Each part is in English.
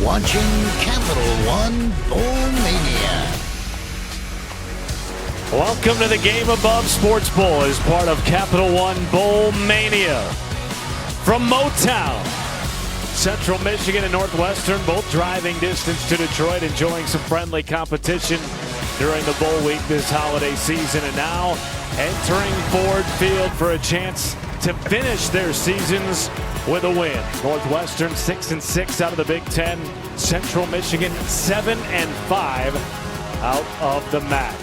watching Capital One Bowl Mania. Welcome to the Game Above Sports Bowl as part of Capital One Bowl Mania. From Motown, Central Michigan and Northwestern both driving distance to Detroit, enjoying some friendly competition during the bowl week this holiday season, and now entering Ford Field for a chance to finish their seasons with a win. Northwestern 6-6 out of the Big Ten. Central Michigan 7-5 out of the MAC.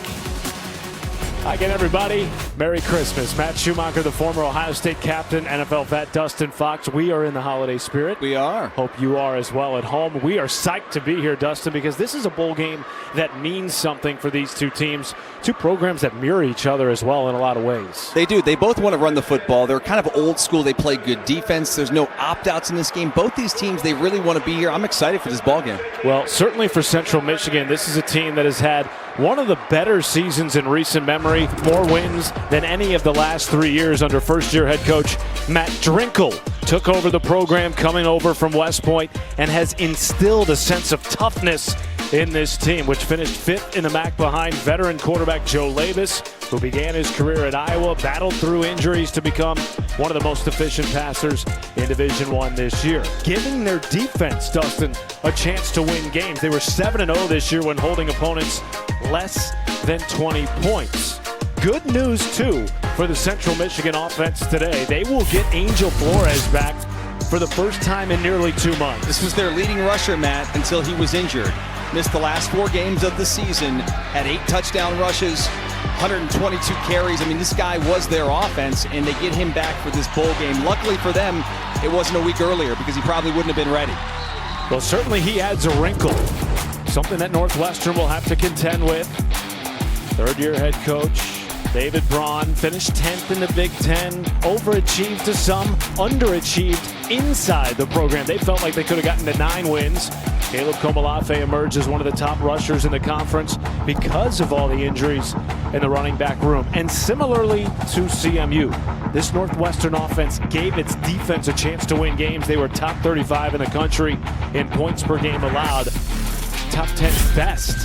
Again, everybody, Merry Christmas. Matt Schumacher, the former Ohio State captain, NFL vet Dustin Fox. We are in the holiday spirit. We are. Hope you are as well at home. We are psyched to be here, Dustin, because this is a bowl game that means something for these two teams. Two programs that mirror each other as well in a lot of ways. They do. They both want to run the football. They're kind of old school. They play good defense. There's no opt-outs in this game. Both these teams, they really want to be here. I'm excited for this ball game. Well, certainly for Central Michigan, this is a team that has had one of the better seasons in recent memory, more wins than any of the last 3 years under first-year head coach Matt Drinkle. Took over the program coming over from West Point and has instilled a sense of toughness in this team, which finished fifth in the MAC behind veteran quarterback Joe Labus, who began his career at Iowa, battled through injuries to become one of the most efficient passers in Division I this year. Giving their defense, Dustin, a chance to win games. They were 7-0 this year when holding opponents less than 20 points. Good news, too, for the Central Michigan offense today. They will get Angel Flores back for the first time in nearly 2 months. This was their leading rusher, Matt, until he was injured. Missed the last 4 games of the season, had 8 touchdown rushes, 122 carries. I mean, this guy was their offense, and they get him back for this bowl game. Luckily for them, it wasn't a week earlier because he probably wouldn't have been ready. Well, certainly he adds a wrinkle, something that Northwestern will have to contend with. Third-year head coach David Braun finished 10th in the Big Ten, overachieved to some, underachieved inside the program. They felt like they could have gotten to 9 wins. Caleb Komolafe emerged as one of the top rushers in the conference because of all the injuries in the running back room. And similarly to CMU, this Northwestern offense gave its defense a chance to win games. They were top 35 in the country in points per game allowed. Top 10 best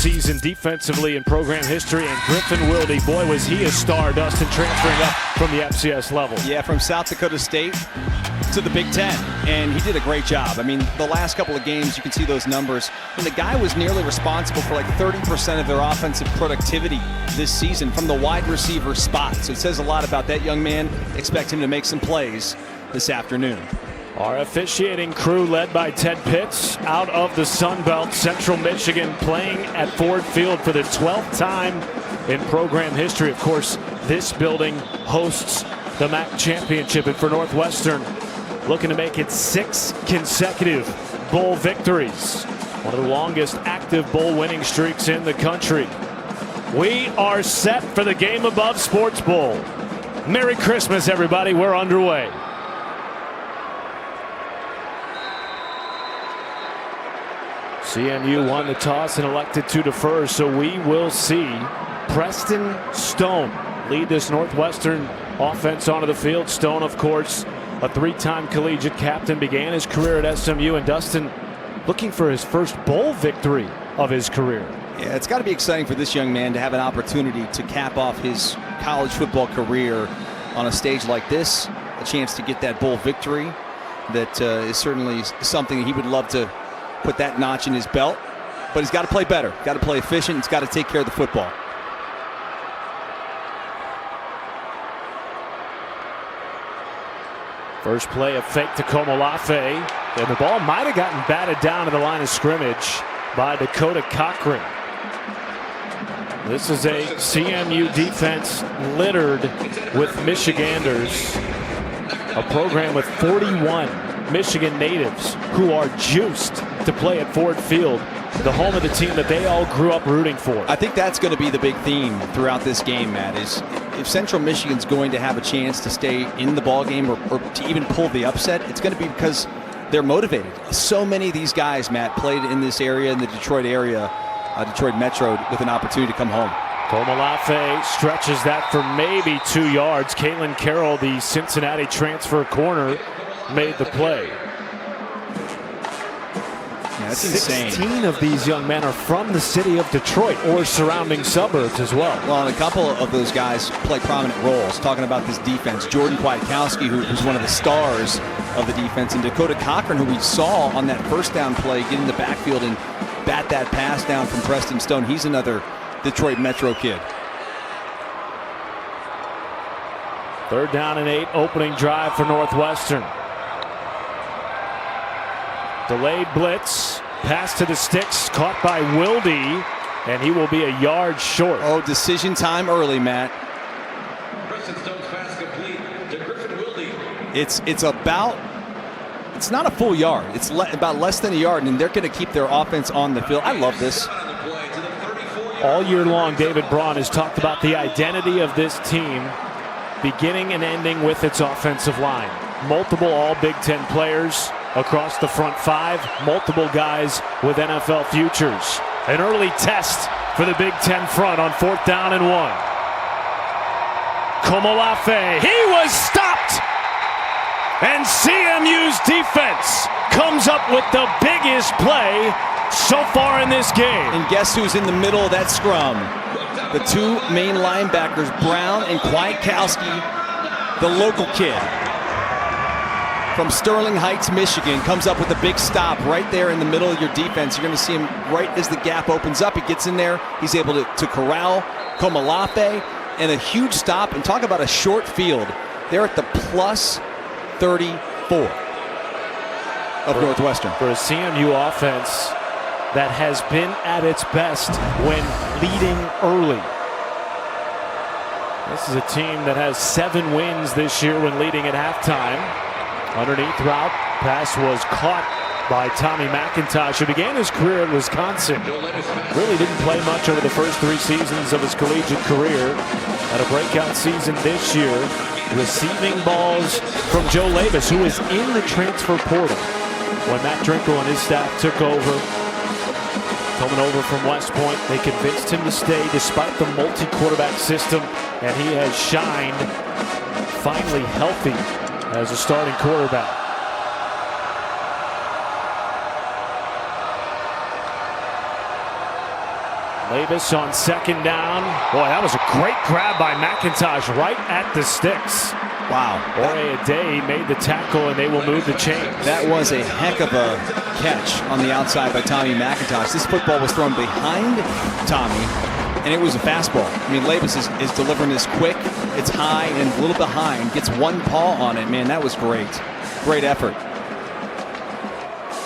season defensively in program history, and Griffin Wilde, boy, was he a star, Dustin, transferring up from the FCS level. Yeah, from South Dakota State to the Big Ten, and he did a great job. I mean, the last couple of games, you can see those numbers, and the guy was nearly responsible for like 30% of their offensive productivity this season from the wide receiver spot. So it says a lot about that young man. Expect him to make some plays this afternoon. Our officiating crew, led by Ted Pitts, out of the Sun Belt. Central Michigan playing at Ford Field for the 12th time in program history. Of course, this building hosts the MAC championship, and for Northwestern, looking to make it 6 consecutive bowl victories. One of the longest active bowl winning streaks in the country. We are set for the Game Above Sports Bowl. Merry Christmas, everybody. We're underway. CMU won the toss and elected to defer, so we will see Preston Stone lead this Northwestern offense onto the field. Stone, of course, a 3-time collegiate captain, began his career at SMU, and Dustin looking for his first bowl victory of his career. Yeah, it's got to be exciting for this young man to have an opportunity to cap off his college football career on a stage like this, a chance to get that bowl victory. That is certainly something he would love to put that notch in his belt, but he's got to play better, got to play efficient, he's got to take care of the football. First play, a fake to Komolafe, and the ball might have gotten batted down to the line of scrimmage by Dakota Cochran. This is a CMU defense littered with Michiganders, a program with 41 Michigan natives who are juiced to play at Ford Field, the home of the team that they all grew up rooting for. I think that's going to be the big theme throughout this game, Matt, is if Central Michigan's going to have a chance to stay in the ball game or to even pull the upset, it's going to be because they're motivated. So many of these guys, Matt, played in this area, in the Detroit area, Detroit Metro, with an opportunity to come home. Komolafe stretches that for maybe 2 yards. Caitlin Carroll, the Cincinnati transfer corner, made the play. man. That's insane. 16 of these young men are from the city of Detroit or surrounding suburbs as well. Well, and a couple of those guys play prominent roles. Talking about this defense, Jordan Kwiatkowski, who's one of the stars of the defense, and Dakota Cochran, who we saw on that first down play get in the backfield and bat that pass down from Preston Stone. He's another Detroit Metro kid. 3rd down and 8, opening drive for Northwestern. Delayed blitz, pass to the sticks, caught by Wilde, and he will be a yard short. Oh, decision time early, Matt. It's not a full yard. It's about less than a yard, and they're going to keep their offense on the field. I love this. All year long, David Braun has talked about the identity of this team, beginning and ending with its offensive line. Multiple All-Big Ten players across the front 5, multiple guys with NFL futures. An early test for the Big Ten front on 4th down and 1. Komolafe, he was stopped! And CMU's defense comes up with the biggest play so far in this game. And guess who's in the middle of that scrum? The 2 main linebackers, Brown and Kwiatkowski, the local kid from Sterling Heights, Michigan, comes up with a big stop right there in the middle of your defense. You're going to see him right as the gap opens up. He gets in there. He's able to corral Komolafe, and a huge stop. And talk about a short field. They're at the plus 34 of Northwestern. For a CMU offense that has been at its best when leading early. This is a team that has 7 wins this year when leading at halftime. Underneath route, pass was caught by Tommy McIntosh, who began his career at Wisconsin. Really didn't play much over the first 3 seasons of his collegiate career. Had a breakout season this year, receiving balls from Joe Labus, who is in the transfer portal. When Matt Drinkle and his staff took over, coming over from West Point, they convinced him to stay despite the multi-quarterback system, and he has shined, finally healthy as a starting quarterback. Labus on 2nd down. Boy, that was a great grab by McIntosh right at the sticks. Wow. Ore Ade made the tackle, and they will move the chains. That was a heck of a catch on the outside by Tommy McIntosh. This football was thrown behind Tommy, and it was a fastball. I mean, Labus is delivering this quick. It's high and a little behind. Gets one paw on it. Man, that was great. Great effort.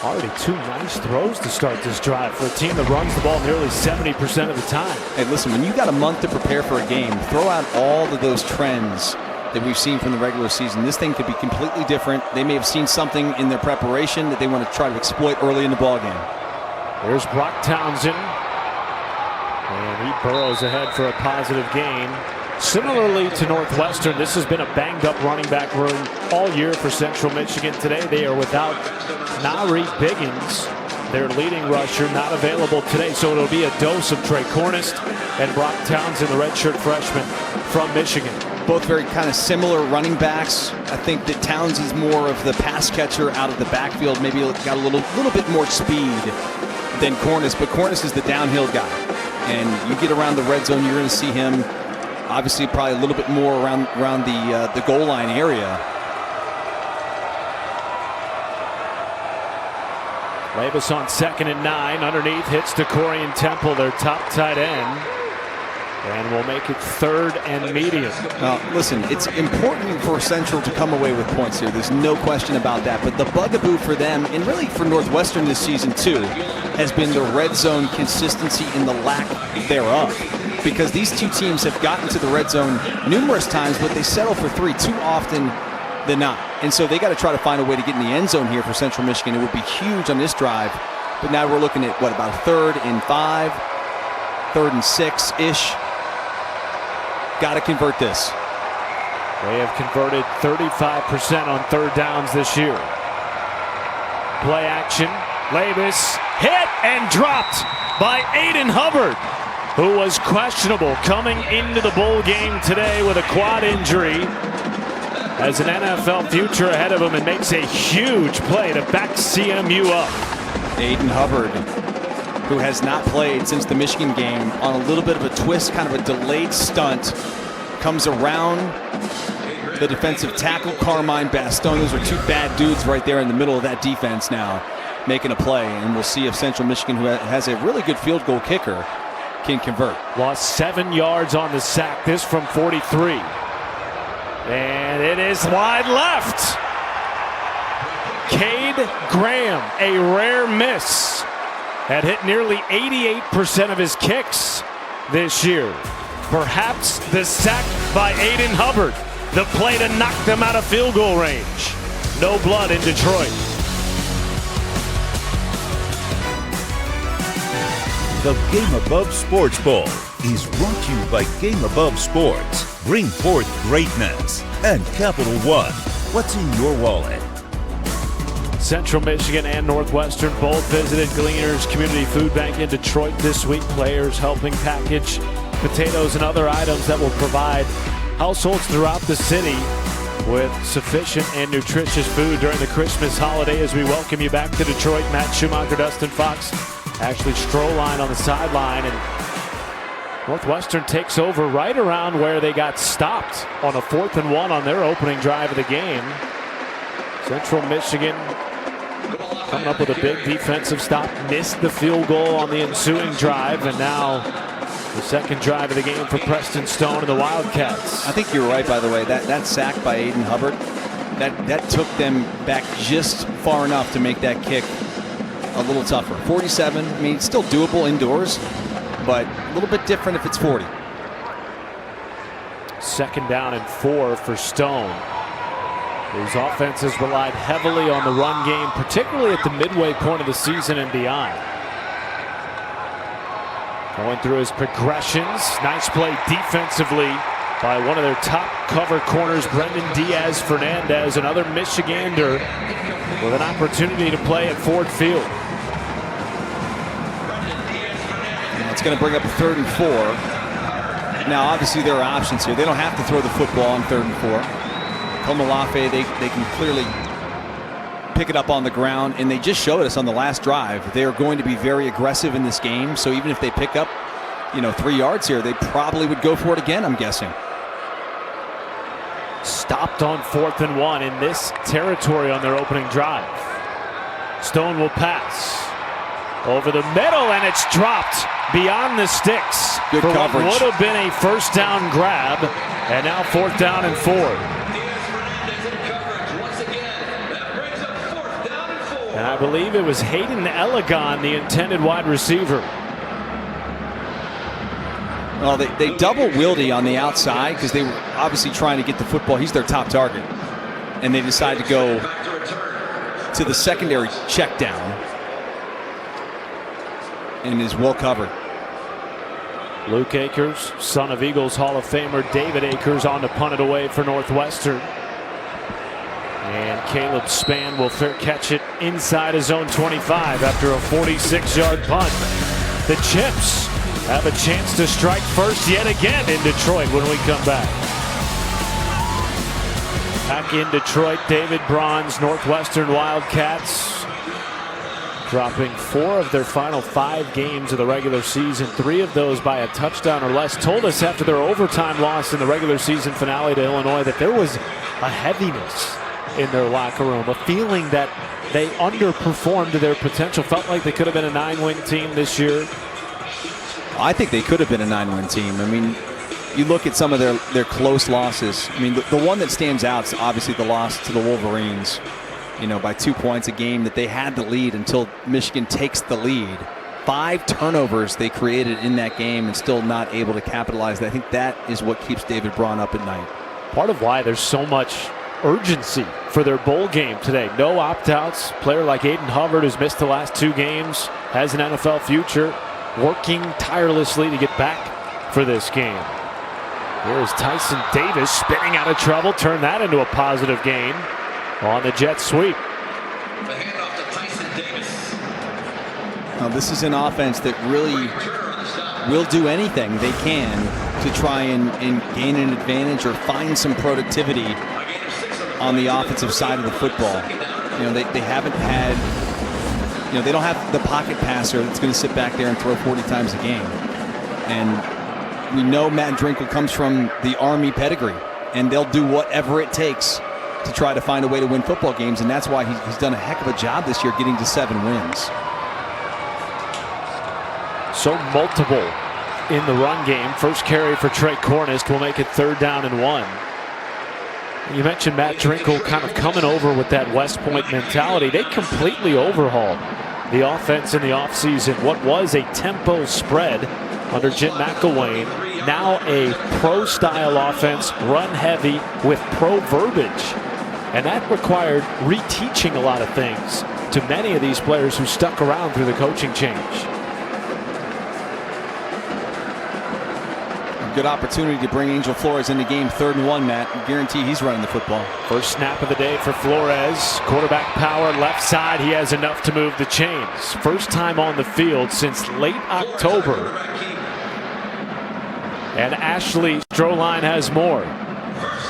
Already 2 nice throws to start this drive for a team that runs the ball nearly 70% of the time. Hey, listen, when you got a month to prepare for a game, throw out all of those trends that we've seen from the regular season. This thing could be completely different. They may have seen something in their preparation that they want to try to exploit early in the ballgame. There's Brock Townsend, and he burrows ahead for a positive gain. Similarly to Northwestern, this has been a banged-up running back room all year for Central Michigan. Today they are without Nari Biggins, their leading rusher, not available today. So it'll be a dose of Trey Cornist and Brock Townsend, the redshirt freshman from Michigan. Both very kind of similar running backs. I think that Towns is more of the pass catcher out of the backfield. Maybe got a little bit more speed than Cornist, but Cornist is the downhill guy. And you get around the red zone, you're going to see him obviously probably a little bit more around the goal line area. Labus on 2nd and 9. Underneath hits to Corian Temple, their top tight end. And we'll make it 3rd and medium. Listen, it's important for Central to come away with points here. There's no question about that. But the bugaboo for them, and really for Northwestern this season too, has been the red zone consistency and the lack thereof. Because these 2 teams have gotten to the red zone numerous times, but they settle for 3 too often than not. And so they got to try to find a way to get in the end zone here for Central Michigan. It would be huge on this drive. But now we're looking at, what, about 3rd and 5, 3rd and 6-ish. Got to convert this. They have converted 35% on 3rd downs this year. Play action. Labus hit and dropped by Aiden Hubbard, who was questionable coming into the bowl game today with a quad injury. Has an NFL future ahead of him and makes a huge play to back CMU up. Aiden Hubbard, who has not played since the Michigan game, on a little bit of a twist, kind of a delayed stunt, comes around the defensive tackle, Carmine Bastone. Those are two bad dudes right there in the middle of that defense now, making a play. And we'll see if Central Michigan, who has a really good field goal kicker, can convert. Lost 7 yards on the sack, this from 43. And it is wide left. Cade Graham, a rare miss, had hit nearly 88% of his kicks this year. Perhaps the sack by Aiden Hubbard, the play to knock them out of field goal range. No blood in Detroit. The Game Above Sports Bowl is brought to you by Game Above Sports. Bring forth greatness. And Capital One. What's in your wallet? Central Michigan and Northwestern both visited Gleaners Community Food Bank in Detroit this week. Players helping package potatoes and other items that will provide households throughout the city with sufficient and nutritious food during the Christmas holiday. As we welcome you back to Detroit, Matt Schumacher, Dustin Fox, Ashley Stroline on the sideline, and Northwestern takes over right around where they got stopped on a 4th and 1 on their opening drive of the game. Central Michigan coming up with a big defensive stop, missed the field goal on the ensuing drive, and now the second drive of the game for Preston Stone and the Wildcats. I think you're right, by the way. That sack by Aiden Hubbard, that took them back just far enough to make that kick a little tougher. 47, I mean, it's still doable indoors, but a little bit different if it's 40. 2nd down and 4 for Stone. These offenses relied heavily on the run game, particularly at the midway point of the season and beyond. Going through his progressions. Nice play defensively by one of their top cover corners, Brendan Diaz-Fernandez, another Michigander with an opportunity to play at Ford Field. It's going to bring up a 3rd and 4. Now, obviously, there are options here. They don't have to throw the football on 3rd and 4. Komalafe, they can clearly pick it up on the ground, and they just showed us on the last drive they are going to be very aggressive in this game. So even if they pick up, 3 yards here, they probably would go for it again, I'm guessing. Stopped on 4th and 1 in this territory on their opening drive. Stone will pass over the middle, and it's dropped beyond the sticks. Good for coverage. What would have been a 1st down grab, and now 4th down and 4. And I believe it was Hayden Elegon, the intended wide receiver. Well, they double Wilde on the outside because they were obviously trying to get the football. He's their top target. And they decide to go to the secondary check down. And is well covered. Luke Akers, son of Eagles Hall of Famer David Akers, on to punt it away for Northwestern. And Caleb Spann will catch it inside his own 25 after a 46-yard punt. The Chips have a chance to strike first yet again in Detroit when we come back. Back in Detroit, David Braun's Northwestern Wildcats dropping 4 of their final 5 games of the regular season, 3 of those by a touchdown or less. Told us after their overtime loss in the regular season finale to Illinois that there was a heaviness in their locker room, a feeling that they underperformed to their potential. Felt like they could have been a 9-win team this year. I think they could have been a 9-win team. I mean, you look at some of their close losses. I mean, the one that stands out is obviously the loss to the Wolverines, by 2 points, a game that they had the lead until Michigan takes the lead. 5 turnovers they created in that game and still not able to capitalize. I think that is what keeps David Braun up at night. Part of why there's so much urgency for their bowl game today. No opt-outs. Player like Aiden Hubbard, who's missed the last 2 games, has an NFL future, working tirelessly to get back for this game. Here's Tyson Davis spinning out of trouble. Turn that into a positive gain on the jet sweep. The handoff to Tyson Davis. Now, this is an offense that really will do anything they can to try and gain an advantage or find some productivity on the offensive side of the football. They haven't had You know, they don't have the pocket passer that's going to sit back there and throw 40 times a game. And we know Matt Drinkle comes from the Army pedigree, and they'll do whatever it takes to try to find a way to win football games, and that's why he's done a heck of a job this year getting to 7 wins. So multiple in the run game. First carry for Trey Cornish will make it 3rd down and 1. You mentioned Matt Drinkle kind of coming over with that West Point mentality. They completely overhauled the offense in the offseason. What was a tempo spread under Jim McElwain, now a pro-style offense, run heavy with pro verbiage. And that required reteaching a lot of things to many of these players who stuck around through the coaching change. Good opportunity to bring Angel Flores in the game. 3rd and 1, Matt. I guarantee he's running the football. First snap of the day for Flores. Quarterback power left side. He has enough to move the chains. First time on the field since late October. And Ashley Stroline has more.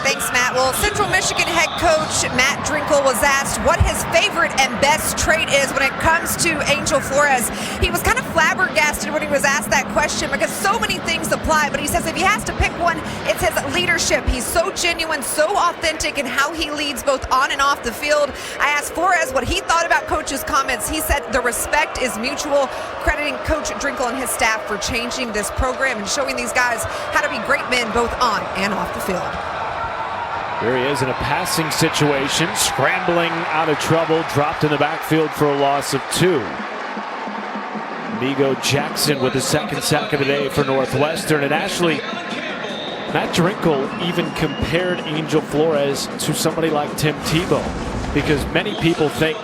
Thanks, Matt. Well, Central Michigan head coach Matt Drinkle was asked what his favorite and best trait is when it comes to Angel Flores. He was kind of flabbergasted when he was asked that question because so many things apply, but he says if he has to pick one, it's his leadership. He's so genuine, so authentic in how he leads both on and off the field. I asked Flores what he thought about coach's comments. He said the respect is mutual, crediting Coach Drinkle and his staff for changing this program and showing these guys how to be great men both on and off the field. Here he is in a passing situation, scrambling out of trouble, dropped in the backfield for a loss of 2. Migo Jackson with the 2nd sack of the day for Northwestern. And Ashley, Matt Drinkle even compared Angel Flores to somebody like Tim Tebow, because many people think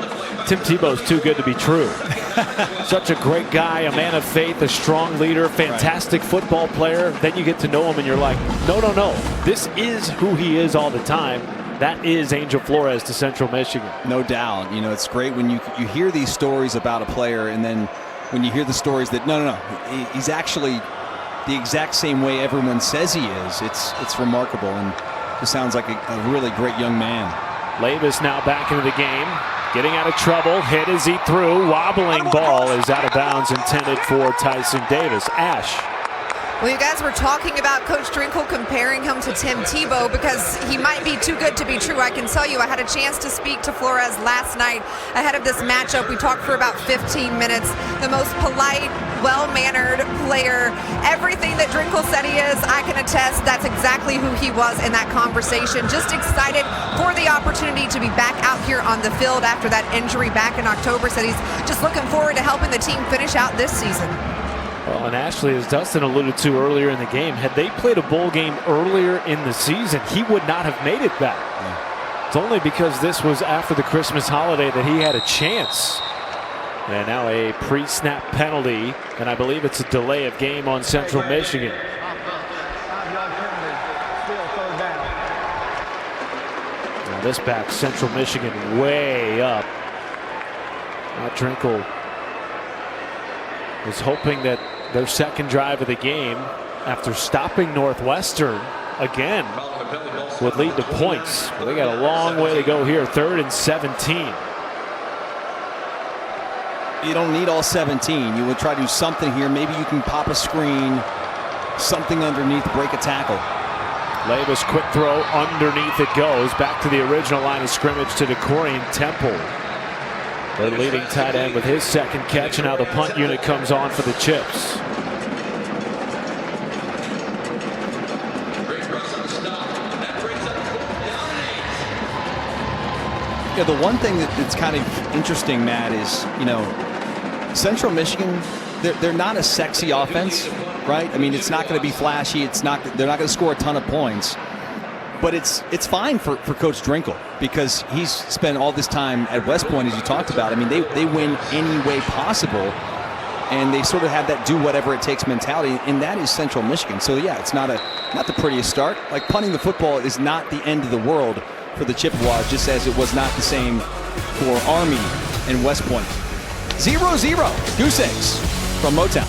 Tim Tebow's too good to be true. Such a great guy, a man of faith, a strong leader, fantastic football player. Then you get to know him and you're like, no, no, no. This is who he is all the time. That is Angel Flores to Central Michigan. No doubt. You know, it's great when you hear these stories about a player, and then when you hear the stories that, no, he's actually the exact same way everyone says he is. It's remarkable, and just sounds like a really great young man. Levis now back into the game. Getting out of trouble, hit as he threw, wobbling ball is out of bounds, intended for Tyson Davis. Ash. Well, you guys were talking about Coach Drinkle comparing him to Tim Tebow because he might be too good to be true. I can tell you I had a chance to speak to Flores last night ahead of this matchup. We talked for about 15 minutes. The most polite, well-mannered player. Everything that Drinkle said he is, I can attest that's exactly who he was in that conversation. Just excited for the opportunity to be back out here on the field after that injury back in October. Said he's just looking forward to helping the team finish out this season. Well, and Ashley, as Dustin alluded to earlier in the game, had they played a bowl game earlier in the season, he would not have made it back. Yeah. It's only because this was after the Christmas holiday that he had a chance. And now a pre-snap penalty, and I believe it's a delay of game on Central Michigan. And this backs Central Michigan way up. Matt Drinkle is hoping that their second drive of the game, after stopping Northwestern again, would lead to points. Well, they got a long way to go here. 3rd and 17. You don't need all 17. You would try to do something here. Maybe you can pop a screen, something underneath, break a tackle. Levis, quick throw, underneath it goes. Back to the original line of scrimmage to DeCorian Temple. Their leading tight end with his 2nd catch, and now the punt unit comes on for the Chips. Yeah, the one thing that's kind of interesting, Matt, is, you know, Central Michigan, they're not a sexy offense, right? I mean, it's not going to be flashy. They're not going to score a ton of points. But it's fine for Coach Drinkle because he's spent all this time at West Point, as you talked about. I mean, they win any way possible, and they sort of have that do whatever it takes mentality, and that is Central Michigan. So yeah, it's not the prettiest start. Like, punting the football is not the end of the world for the Chippewas, just as it was not the same for Army and West Point. 0-0, goose eggs from Motown.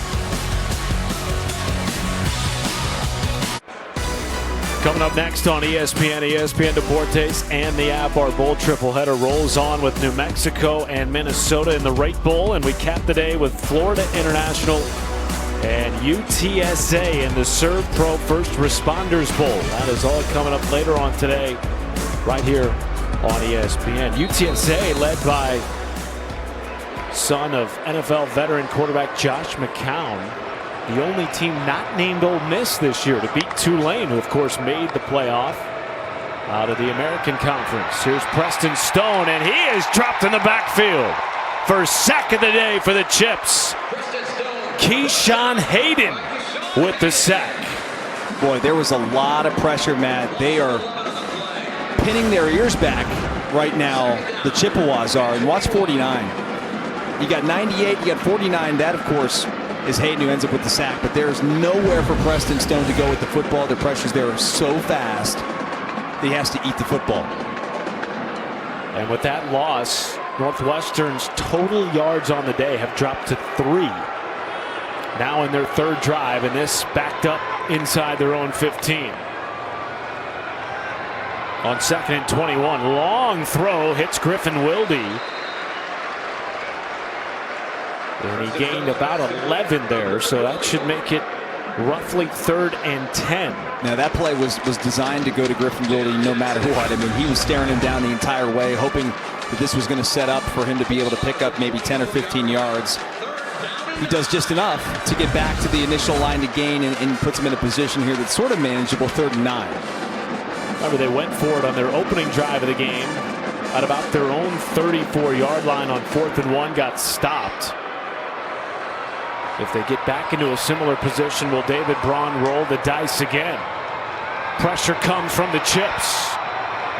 Coming up next on ESPN, ESPN Deportes, and the app, our bowl tripleheader rolls on with New Mexico and Minnesota in the Rate Bowl, and we cap the day with Florida International and UTSA in the Serve Pro First Responders Bowl. That is all coming up later on today, right here on ESPN. UTSA led by son of NFL veteran quarterback Josh McCown. The only team not named Ole Miss this year to beat Tulane, who of course made the playoff out of the American Conference. Here's Preston Stone, and he is dropped in the backfield. First sack of the day for the Chips. Keyshawn Hayden with the sack. Boy, there was a lot of pressure, Matt. They are pinning their ears back right now, the Chippewas are. And watch 49. You got 98, you got 49. That, of course, is Hayden who ends up with the sack. But there's nowhere for Preston Stone to go with the football. The pressures there are so fast, he has to eat the football. And with that loss, Northwestern's total yards on the day have dropped to 3. Now in their third drive, and this backed up inside their own 15. On 2nd and 21, long throw hits Griffin Wilde. And he gained about 11 there, so that should make it roughly 3rd and 10. Now that play was designed to go to Griffin Wilde no matter what. I mean, he was staring him down the entire way, hoping that this was going to set up for him to be able to pick up maybe 10 or 15 yards. He does just enough to get back to the initial line to gain and puts him in a position here that's sort of manageable, 3rd and 9. Remember, they went for it on their opening drive of the game at about their own 34-yard line on 4th and 1, got stopped. If they get back into a similar position, will David Braun roll the dice again? Pressure comes from the Chips.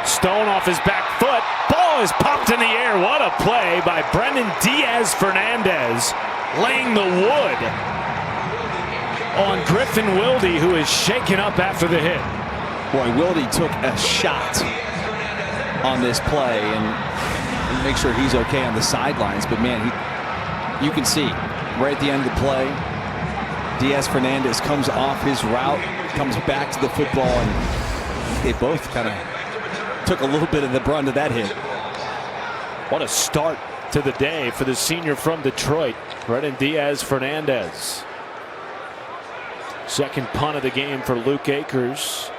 Stone off his back foot. Ball is popped in the air. What a play by Brennan Diaz-Fernandez, laying the wood on Griffin Wilde, who is shaken up after the hit. Boy, Wilde took a shot on this play and make sure he's okay on the sidelines. But man, you can see right at the end of the play, Diaz-Fernandez comes off his route, comes back to the football, and they both kind of took a little bit of the brunt of that hit. What a start to the day for the senior from Detroit, Brennan Diaz-Fernandez. Second punt of the game for Luke Akers.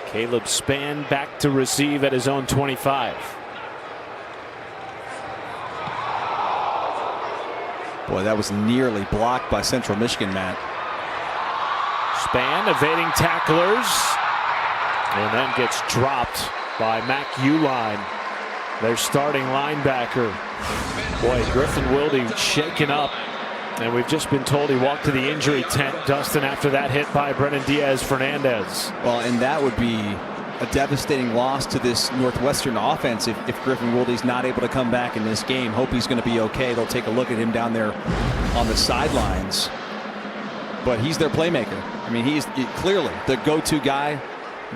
Caleb Spann back to receive at his own 25. Boy, that was nearly blocked by Central Michigan, Matt. Spann evading tacklers and then gets dropped by Mac Uline, their starting linebacker. Boy, Griffin Wilde shaken up, and we've just been told he walked to the injury tent, Dustin, after that hit by Brennan Diaz-Fernandez. Well, and that would be a devastating loss to this Northwestern offense if Griffin Wilde's not able to come back in this game. Hope he's going to be okay. They'll take a look at him down there on the sidelines. But he's their playmaker. I mean, he's clearly the go-to guy.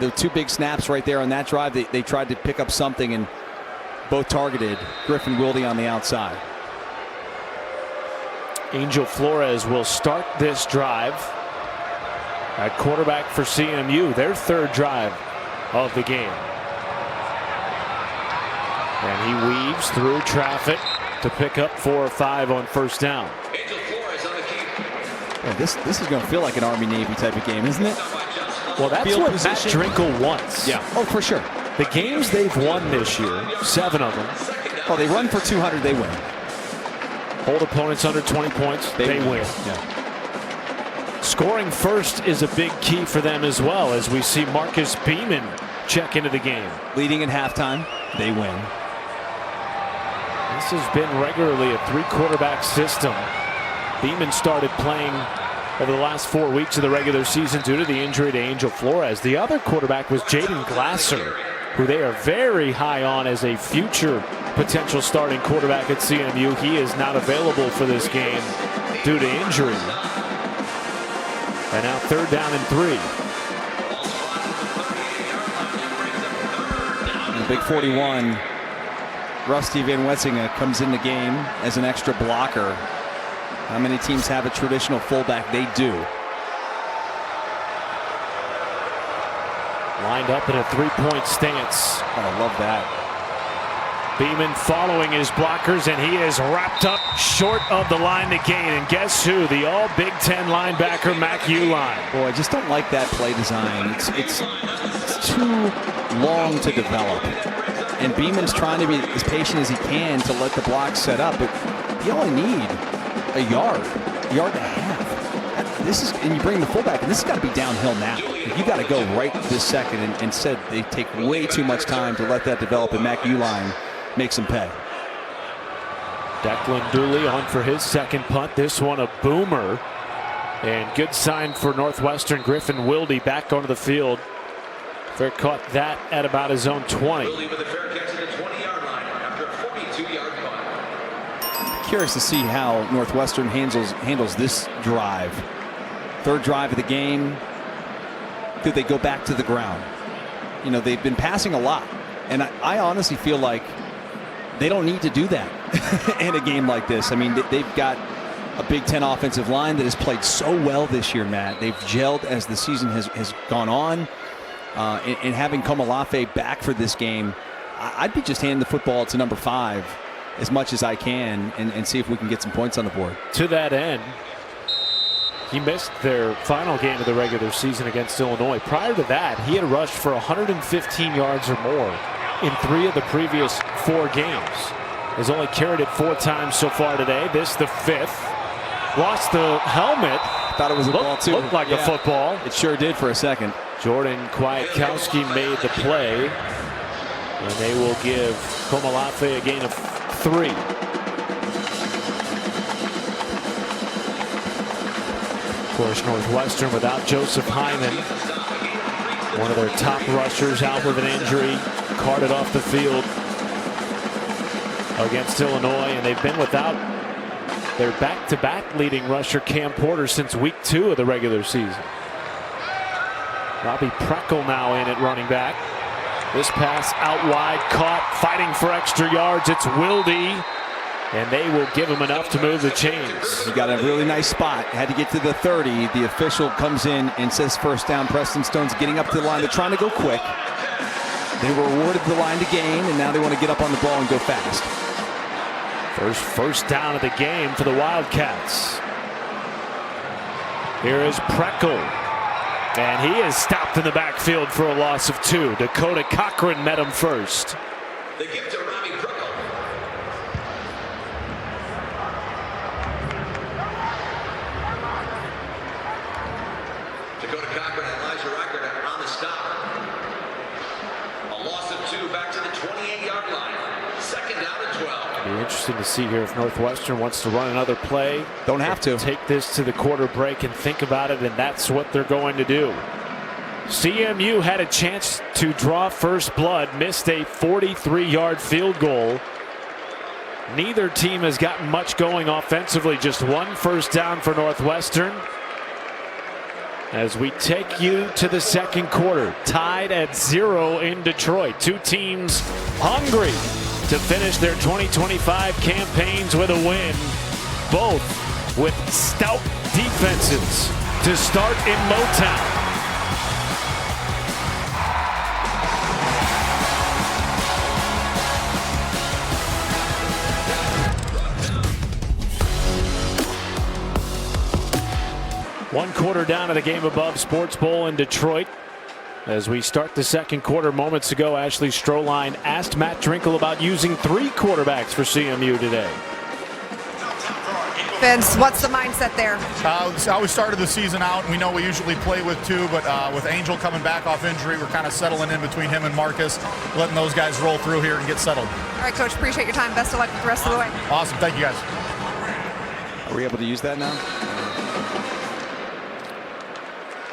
The 2 big snaps right there on that drive, they tried to pick up something and both targeted Griffin Wilde on the outside. Angel Flores will start this drive at quarterback for CMU, their 3rd drive of the game. And he weaves through traffic to pick up 4 or 5 on 1st down. Well, this is going to feel like an Army-Navy type of game, isn't it? Well, that's Field what position. Matt Drinkle wants. Yeah. Oh, for sure. The games they've won this year, 7 of them. Oh, they run for 200, they win. Hold opponents under 20 points, they win. Yeah. Scoring first is a big key for them as well, as we see Marcus Beeman check into the game. Leading at halftime, they win. This has been regularly a 3-quarterback system. Beeman started playing over the last 4 weeks of the regular season due to the injury to Angel Flores. The other quarterback was Jaden Glasser, who they are very high on as a future potential starting quarterback at CMU. He is not available for this game due to injury. And now 3rd down and 3. And the big 41, Rusty Van Wetzinga comes in the game as an extra blocker. How many teams have a traditional fullback? They do. Lined up in a three-point stance. Oh, I love that. Beeman following his blockers, and he is wrapped up short of the line to gain. And guess who? The all Big Ten linebacker, Mac Uline. Boy, I just don't like that play design. It's too long to develop. And Beeman's trying to be as patient as he can to let the block set up, but you only need a yard and a half. And you bring the fullback, and this has got to be downhill now. You got to go right this second, and instead they take way too much time to let that develop, and Mac Uline makes him pay. Declan Dooley on for his second punt. This one a boomer. And good sign for Northwestern. Griffin Wilde back onto the field. Fair caught that at about his own 20. Wilde with a fair catch at the 20-yard line after a 42-yard punt. Curious to see how Northwestern handles this drive. Third drive of the game. Could they go back to the ground? You know, they've been passing a lot. And I honestly feel like they don't need to do that in a game like this. I mean, they've got a Big Ten offensive line that has played so well this year, Matt. They've gelled as the season has gone on. And having Komolafe back for this game, I'd be just handing the football to number 5 as much as I can and see if we can get some points on the board. To that end, he missed their final game of the regular season against Illinois. Prior to that, he had rushed for 115 yards or more in 3 of the previous 4 games. Has only carried it 4 times so far today. This the 5th. Lost the helmet. Thought it was a ball too. Looked like a football. It sure did for a second. Jordan Kwiatkowski made the play. And they will give Komolafe a gain of 3. Of course, Northwestern without Joseph Hyman, one of their top rushers, out with an injury, carted off the field against Illinois, and they've been without their back-to-back leading rusher Cam Porter since week 2 of the regular season. Robbie Preckle now in at running back. This pass out wide, caught, fighting for extra yards. It's Wilde, and they will give him enough to move the chains. He got a really nice spot. Had to get to the 30. The official comes in and says first down. Preston Stone's getting up to the line. They're trying to go quick. They were awarded the line to gain, and now they want to get up on the ball and go fast. First down of the game for the Wildcats. Here is Preckle. And he is stopped in the backfield for a loss of 2. Dakota Cochran met him first. They give to Robbie Preckle. Dakota Cochran and Elijah Reichert on the stop. A loss of 2 back to the 28-yard line. Second down and 12. Be interesting to see here if Northwestern wants to run another play. Don't have to. Take this to the quarter break and think about it, and that's what they're going to do. CMU had a chance to draw first blood, missed a 43-yard field goal. Neither team has gotten much going offensively, just 1 first down for Northwestern. As we take you to the second quarter, tied at 0 in Detroit. 2 teams hungry to finish their 2025 campaigns with a win, both with stout defenses to start in Motown. One quarter down to the Game Above Sports Bowl in Detroit. As we start the second quarter, moments ago, Ashley Stroline asked Matt Drinkle about using 3 quarterbacks for CMU today. Vince, what's the mindset there? How we started the season out, and we know we usually play with 2, but with Angel coming back off injury, we're kind of settling in between him and Marcus, letting those guys roll through here and get settled. All right, Coach, appreciate your time. Best of luck with the rest of the way. Awesome. Thank you, guys. Are we able to use that now?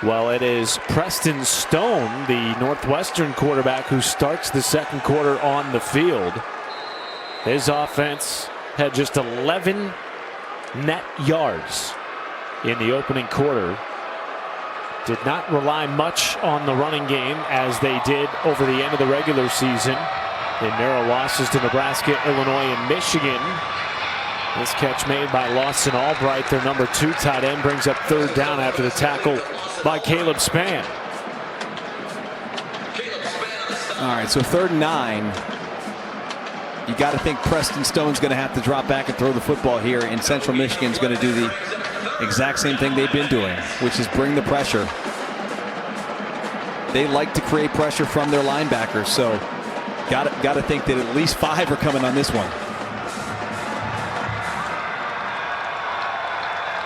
Well, it is Preston Stone, the Northwestern quarterback, who starts the second quarter on the field. His offense had just 11 net yards in the opening quarter. Did not rely much on the running game as they did over the end of the regular season in narrow losses to Nebraska, Illinois, and Michigan. This catch made by Lawson Albright, their number 2 tight end, brings up third down after the tackle by Caleb Spann. All right, so 3rd and 9. You got to think Preston Stone's going to have to drop back and throw the football here, and Central Michigan's going to do the exact same thing they've been doing, which is bring the pressure. They like to create pressure from their linebackers, so got to think that at least 5 are coming on this one.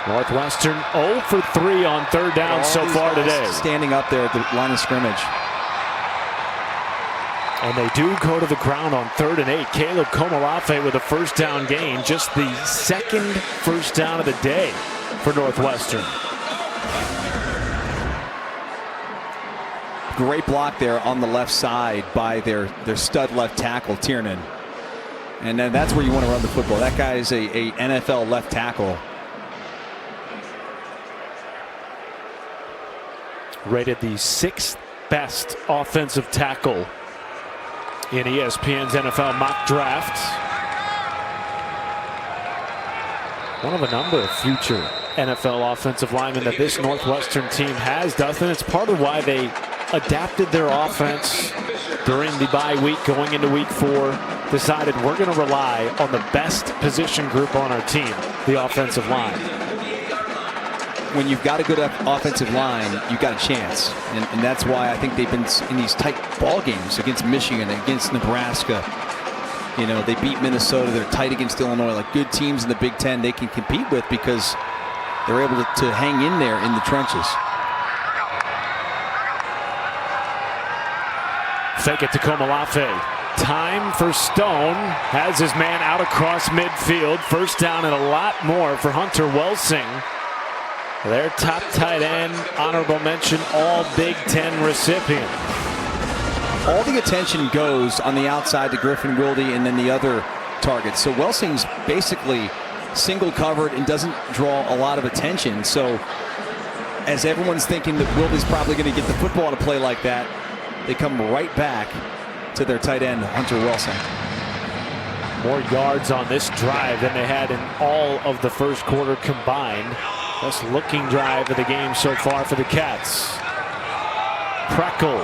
Northwestern 0 for 3 on 3rd down so far today. Standing up there at the line of scrimmage. And they do go to the ground on 3rd and 8. Caleb Komalafe with a 1st down gain, just the 2nd 1st down of the day for Northwestern. Great block there on the left side by their stud left tackle, Tiernan. And then that's where you want to run the football. That guy is a NFL left tackle. Rated the 6th best offensive tackle in ESPN's NFL mock draft. One of a number of future NFL offensive linemen that this Northwestern team has, Dustin. It's part of why they adapted their offense during the bye week, going into week 4, decided we're going to rely on the best position group on our team, the offensive line. When you've got a good offensive line, you've got a chance. And that's why I think they've been in these tight ball games against Michigan, against Nebraska. You know, they beat Minnesota. They're tight against Illinois. Like good teams in the Big Ten they can compete with because they're able to hang in there in the trenches. Fake it to Komalafe. Time for Stone. Has his man out across midfield. 1st down and a lot more for Hunter Welsing. Their top tight end, honorable mention, all Big Ten recipient. All the attention goes on the outside to Griffin Wilde and then the other targets. So Welsing's basically single covered and doesn't draw a lot of attention. So as everyone's thinking that Wilde's probably going to get the football on a play like that, they come right back to their tight end, Hunter Welsing. More yards on this drive than they had in all of the 1st quarter combined. Best looking drive of the game so far for the Cats. Preckle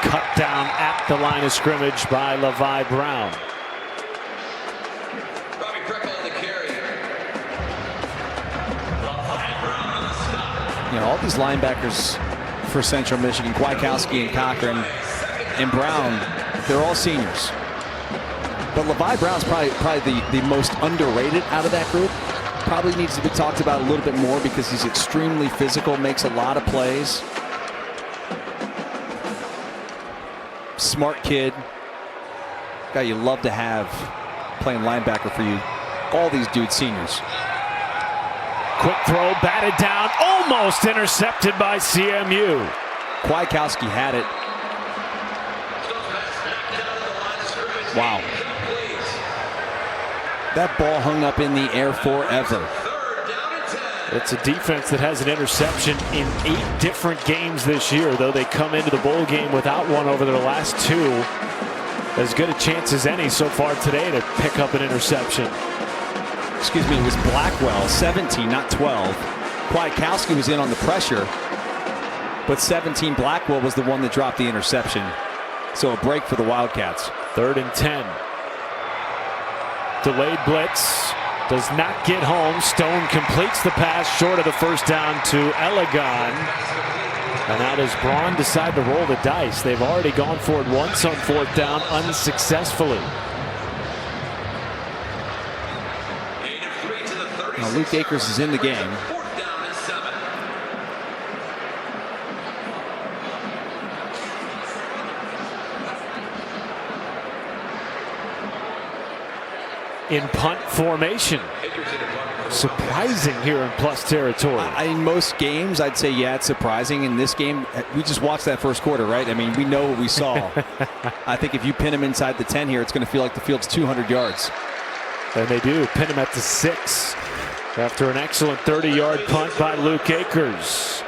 cut down at the line of scrimmage by Levi Brown. Bobby Preckle on the carry. Levi Brown on the stop. You know, all these linebackers for Central Michigan, Kwiatkowski and Cochran and Brown, they're all seniors. But Levi Brown's probably the most underrated out of that group. Probably needs to be talked about a little bit more because he's extremely physical, makes a lot of plays. Smart kid. Guy you love to have playing linebacker for you. All these dudes seniors. Quick throw, batted down, almost intercepted by CMU. Kwiatkowski had it. Wow. That ball hung up in the air forever. It's a defense that has an interception in 8 different games this year, though they come into the bowl game without one over their last 2. As good a chance as any so far today to pick up an interception. Excuse me, it was Blackwell, 17, not 12. Kwiatkowski was in on the pressure, but 17 Blackwell was the one that dropped the interception. So a break for the Wildcats. 3rd and 10. Delayed blitz, does not get home. Stone completes the pass short of the 1st down to Elegon. And now does Braun decide to roll the dice? They've already gone for it once on 4th down unsuccessfully. Now Luke Akers is in the game. In punt formation. Surprising here in plus territory. In most games, I'd say, yeah, it's surprising. In this game, we just watched that 1st quarter, right? I mean, we know what we saw. I think if you pin him inside the 10 here, it's going to feel like the field's 200 yards. And they do pin him at the 6 after an excellent 30-yard punt by Luke Akers.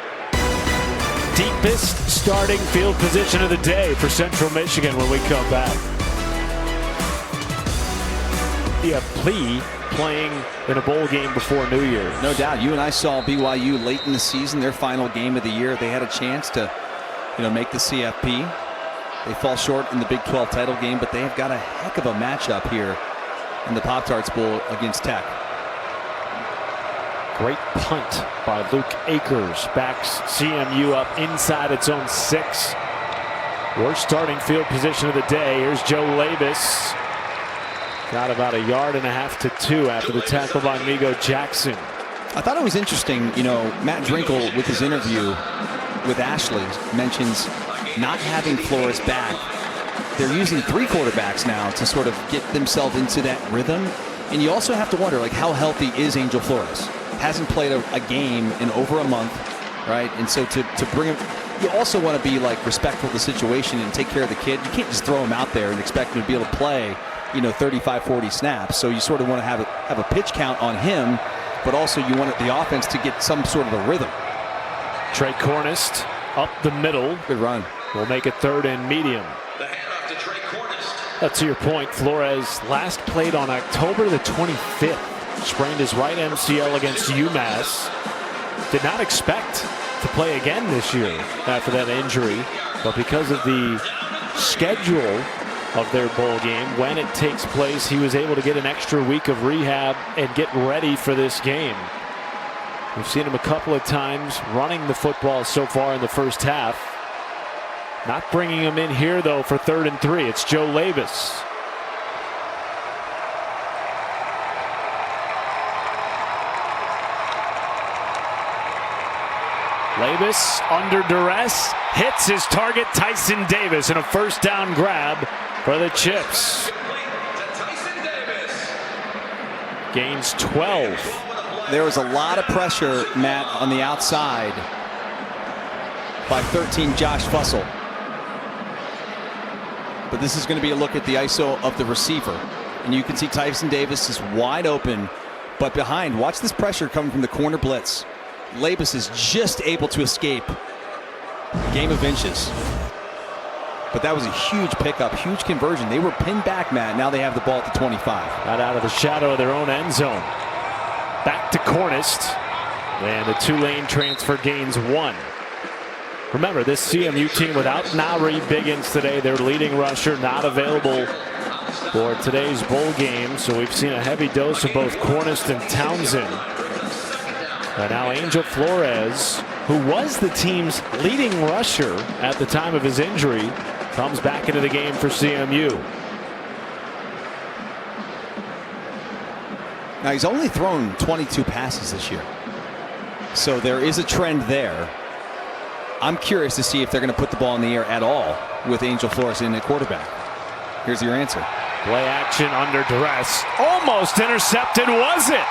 Deepest starting field position of the day for Central Michigan when we come back. Yeah, Plea playing in a bowl game before New Year's. No doubt. You and I saw BYU late in the season, their final game of the year. They had a chance to, make the CFP. They fall short in the Big 12 title game, but they have got a heck of a matchup here in the Pop-Tarts Bowl against Tech. Great punt by Luke Akers. Backs CMU up inside its own 6. Worst starting field position of the day. Here's Joe Labus. Got about 1.5 yards to 2 after the tackle by Migo Jackson. I thought it was interesting, Matt Drinkle with his interview with Ashley mentions not having Flores back. They're using 3 quarterbacks now to sort of get themselves into that rhythm. And you also have to wonder, how healthy is Angel Flores? Hasn't played a game in over a month, right? And so to bring him, you also want to be respectful of the situation and take care of the kid. You can't just throw him out there and expect him to be able to play, 35, 40 snaps. So you sort of want to have a pitch count on him, but also you want the offense to get some sort of a rhythm. Trey Cornist up the middle. Good run. Will make it 3rd and medium. The handoff to Trey Cornist. To your point, Flores last played on October the 25th. Sprained his right MCL against UMass. Did not expect to play again this year after that injury, but because of the schedule of their bowl game, when it takes place, he was able to get an extra week of rehab and get ready for this game. We've seen him a couple of times running the football so far in the first half. Not bringing him in here, though, for 3rd and 3. It's Joe Labus. Labus under duress, hits his target Tyson Davis, and a 1st down grab for the Chips. Gains 12. There was a lot of pressure, Matt, on the outside by 13 Josh Fussell. But this is going to be a look at the ISO of the receiver. And you can see Tyson Davis is wide open, but behind. Watch this pressure coming from the corner blitz. Labus is just able to escape. Game of inches. But that was a huge pickup, huge conversion. They were pinned back, Matt. Now they have the ball at the 25. Got out of the shadow of their own end zone. Back to Cornist. And the Tulane transfer gains 1. Remember, this CMU team without Nari Biggins today, their leading rusher, not available for today's bowl game. So we've seen a heavy dose of both Cornist and Townsend. And now Angel Flores, who was the team's leading rusher at the time of his injury, comes back into the game for CMU. Now he's only thrown 22 passes this year. So there is a trend there. I'm curious to see if they're going to put the ball in the air at all with Angel Flores in the quarterback. Here's your answer. Play action under duress. Almost intercepted, was it?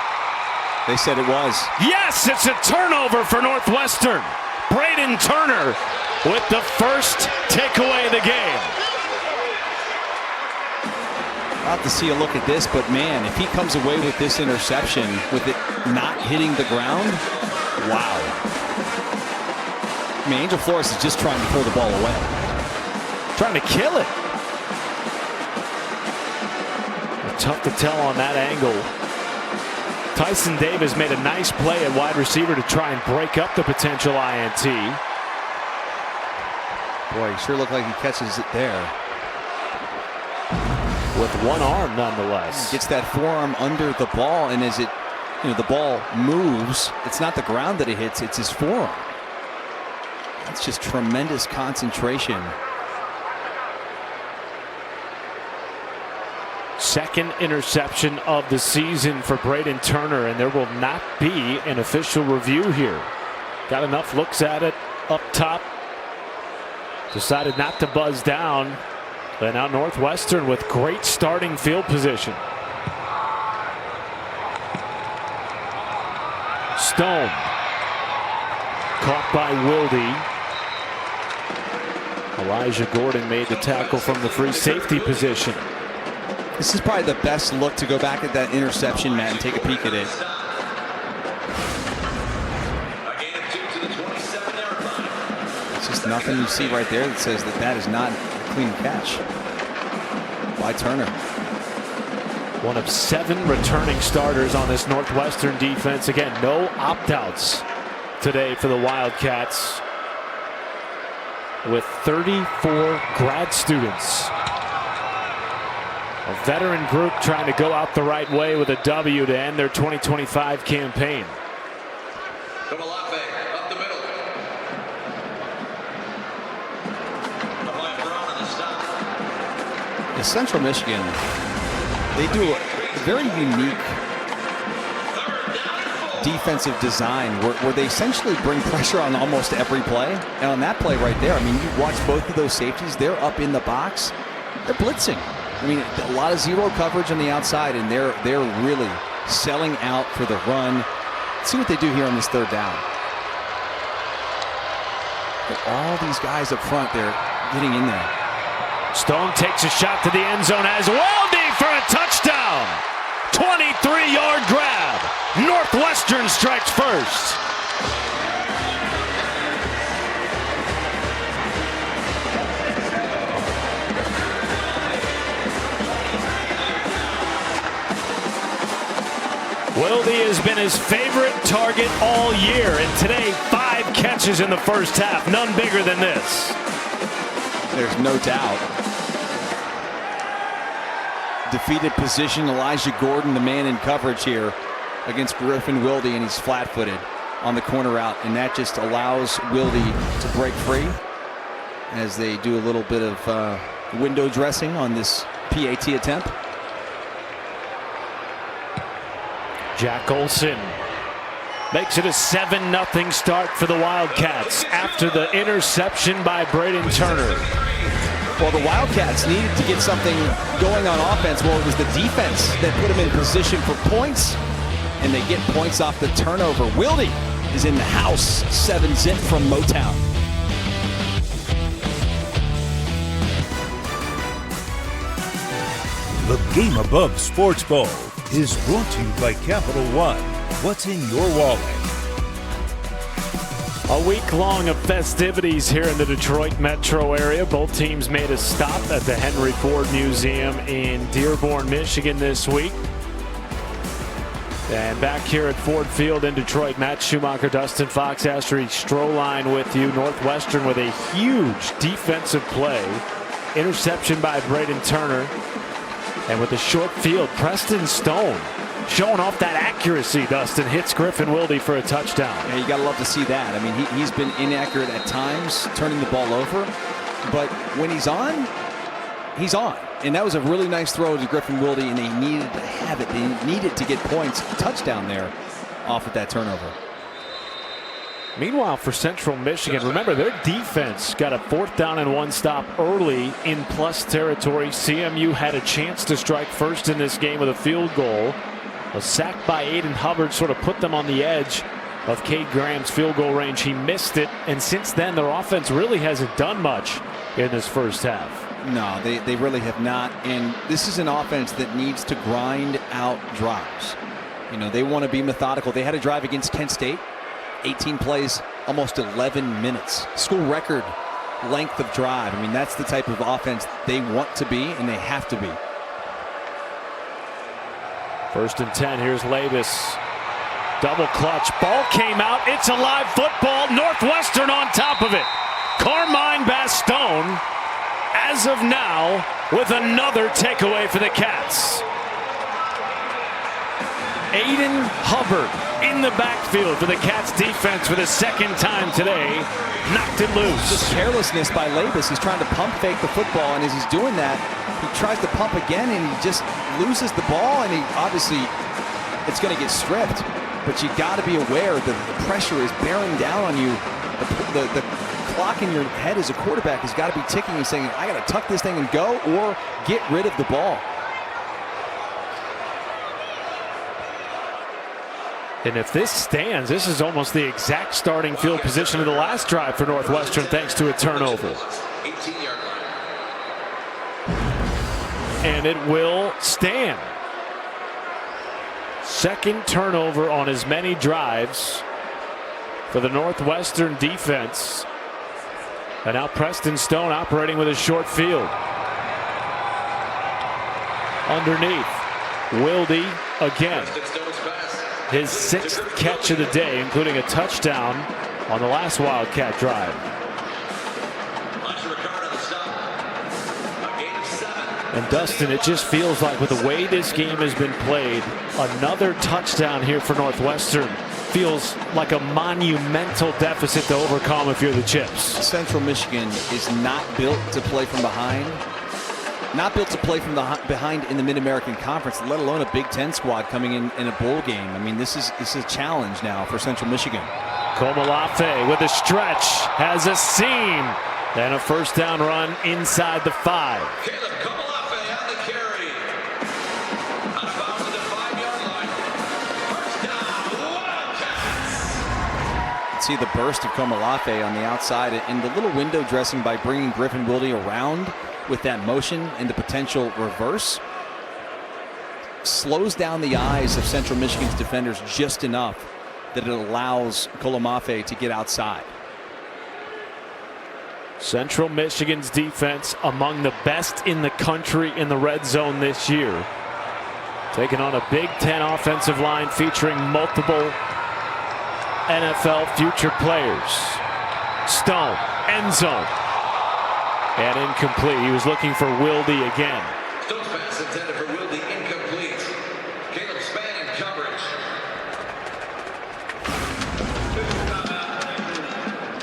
They said it was. Yes, it's a turnover for Northwestern. Braden Turner with the first takeaway of the game. I'll have to see a look at this, but man, if he comes away with this interception, with it not hitting the ground, wow. I mean, Angel Flores is just trying to throw the ball away. Trying to kill it. Tough to tell on that angle. Tyson Davis made a nice play at wide receiver to try and break up the potential INT. Boy, he sure looked like he catches it there. With one arm, nonetheless. Gets that forearm under the ball, and as it, the ball moves, it's not the ground that it hits, it's his forearm. That's just tremendous concentration. Second interception of the season for Braden Turner, and there will not be an official review here. Got enough looks at it up top. Decided not to buzz down. But now Northwestern with great starting field position. Stone. Caught by Wilde. Elijah Gordon made the tackle from the free safety position. This is probably the best look to go back at that interception, Matt, and take a peek at it. It's just nothing you see right there that says that that is not a clean catch by Turner. One of 7 returning starters on this Northwestern defense. Again, no opt-outs today for the Wildcats. with 34 grad students. A veteran group trying to go out the right way with a W to end their 2025 campaign. Up the middle. In Central Michigan, they do a very unique defensive design where they essentially bring pressure on almost every play. And on that play right there, I mean, you watch both of those safeties, they're up in the box, they're blitzing. I mean, a lot of zero coverage on the outside, and they're really selling out for the run. Let's see what they do here on this third down. All these guys up front, they're getting in there. Stone takes a shot to the end zone as Weldy for a touchdown. 23-yard grab. Northwestern strikes first. Weldy has been his favorite target all year, and today 5 catches in the first half. None bigger than this. There's no doubt. Defeated position, Elijah Gordon, the man in coverage here against Griffin Wilde, and he's flat-footed on the corner route, and that just allows Wilde to break free as they do a little bit of window dressing on this PAT attempt. Jack Olson makes it a 7-0 start for the Wildcats after the interception by Braden Turner. Well, the Wildcats needed to get something going on offense. Well, it was the defense that put them in position for points, and they get points off the turnover. Wilde is in the house, 7-zip from Motown. The Game Above Sports Bowl is brought to you by Capital One. What's in your wallet? A week long of festivities here in the Detroit metro area. Both teams made a stop at the Henry Ford Museum in Dearborn, Michigan this week. And back here at Ford Field in Detroit, Matt Schumacher, Dustin Fox, Astrid Stroline with you. Northwestern with a huge defensive play. Interception by Braden Turner. And with the short field, Preston Stone showing off that accuracy. Dustin hits Griffin Wilde for a touchdown. Yeah, you gotta love to see that. I mean, he's been inaccurate at times, turning the ball over, but when he's on, he's on. And that was a really nice throw to Griffin Wilde, and they needed to have it. They needed to get points, touchdown there, off of that turnover. Meanwhile, for Central Michigan, remember their defense got a 4th down and 1 stop early in plus territory. CMU had a chance to strike first in this game with a field goal. A sack by Aiden Hubbard sort of put them on the edge of Cade Graham's field goal range. He missed it, and since then their offense really hasn't done much in this first half. No, they really have not, and this is an offense that needs to grind out drives. You know, they want to be methodical. They had a drive against Kent State. 18 plays, almost 11 minutes. School record length of drive. I mean, that's the type of offense they want to be, and they have to be. 1st and 10. Here's Labus. Double clutch. Ball came out. It's a live football. Northwestern on top of it. Carmine Bastone, as of now, with another takeaway for the Cats. Aiden Hubbard in the backfield for the Cats defense for the 2nd time today. Knocked it loose. Just carelessness by Labus. He's trying to pump fake the football, and as he's doing that, he tries to pump again, and he just loses the ball, and he obviously, it's going to get stripped. But you got to be aware that the pressure is bearing down on you. The clock in your head as a quarterback has got to be ticking and saying, I got to tuck this thing and go, or get rid of the ball. And if this stands, this is almost the exact starting field position of the last drive for Northwestern, thanks to a turnover. 18-yard line. And it will stand. 2nd turnover on as many drives for the Northwestern defense. And now Preston Stone operating with a short field. Underneath, Wilde again. His 6th catch of the day, including a touchdown on the last Wildcat drive. And Dustin, it just feels like with the way this game has been played, another touchdown here for Northwestern feels like a monumental deficit to overcome if you're the Chips. Central Michigan is not built to play from behind. Not built to play from behind in the Mid-American Conference, let alone a Big Ten squad coming in a bowl game. I mean, this is a challenge now for Central Michigan. Komolafe with a stretch, has a seam, and a first down run inside the 5. Caleb Komolafe on the carry. Out of bounds at the 5-yard line. First down, Wildcats. See the burst of Komolafe on the outside and the little window dressing by bringing Griffin Wilde around with that motion and the potential reverse slows down the eyes of Central Michigan's defenders just enough that it allows Komolafe to get outside. Central Michigan's defense among the best in the country in the red zone this year. Taking on a Big Ten offensive line featuring multiple NFL future players. Stone, end zone. And incomplete. He was looking for Wilde again. Stone's pass intended for Wilde, incomplete. Caleb Spann in coverage.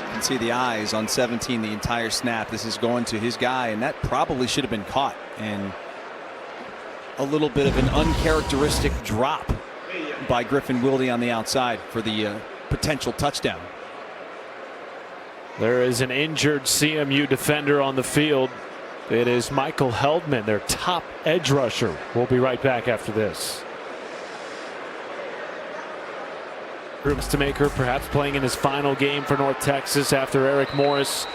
You can see the eyes on 17 the entire snap. This is going to his guy, and that probably should have been caught. And a little bit of an uncharacteristic drop by Griffin Wilde on the outside for the potential touchdown. There is an injured CMU defender on the field. It is Michael Heldman, their top edge rusher. We'll be right back after this. Maker perhaps playing in his final game for North Texas after Eric Morris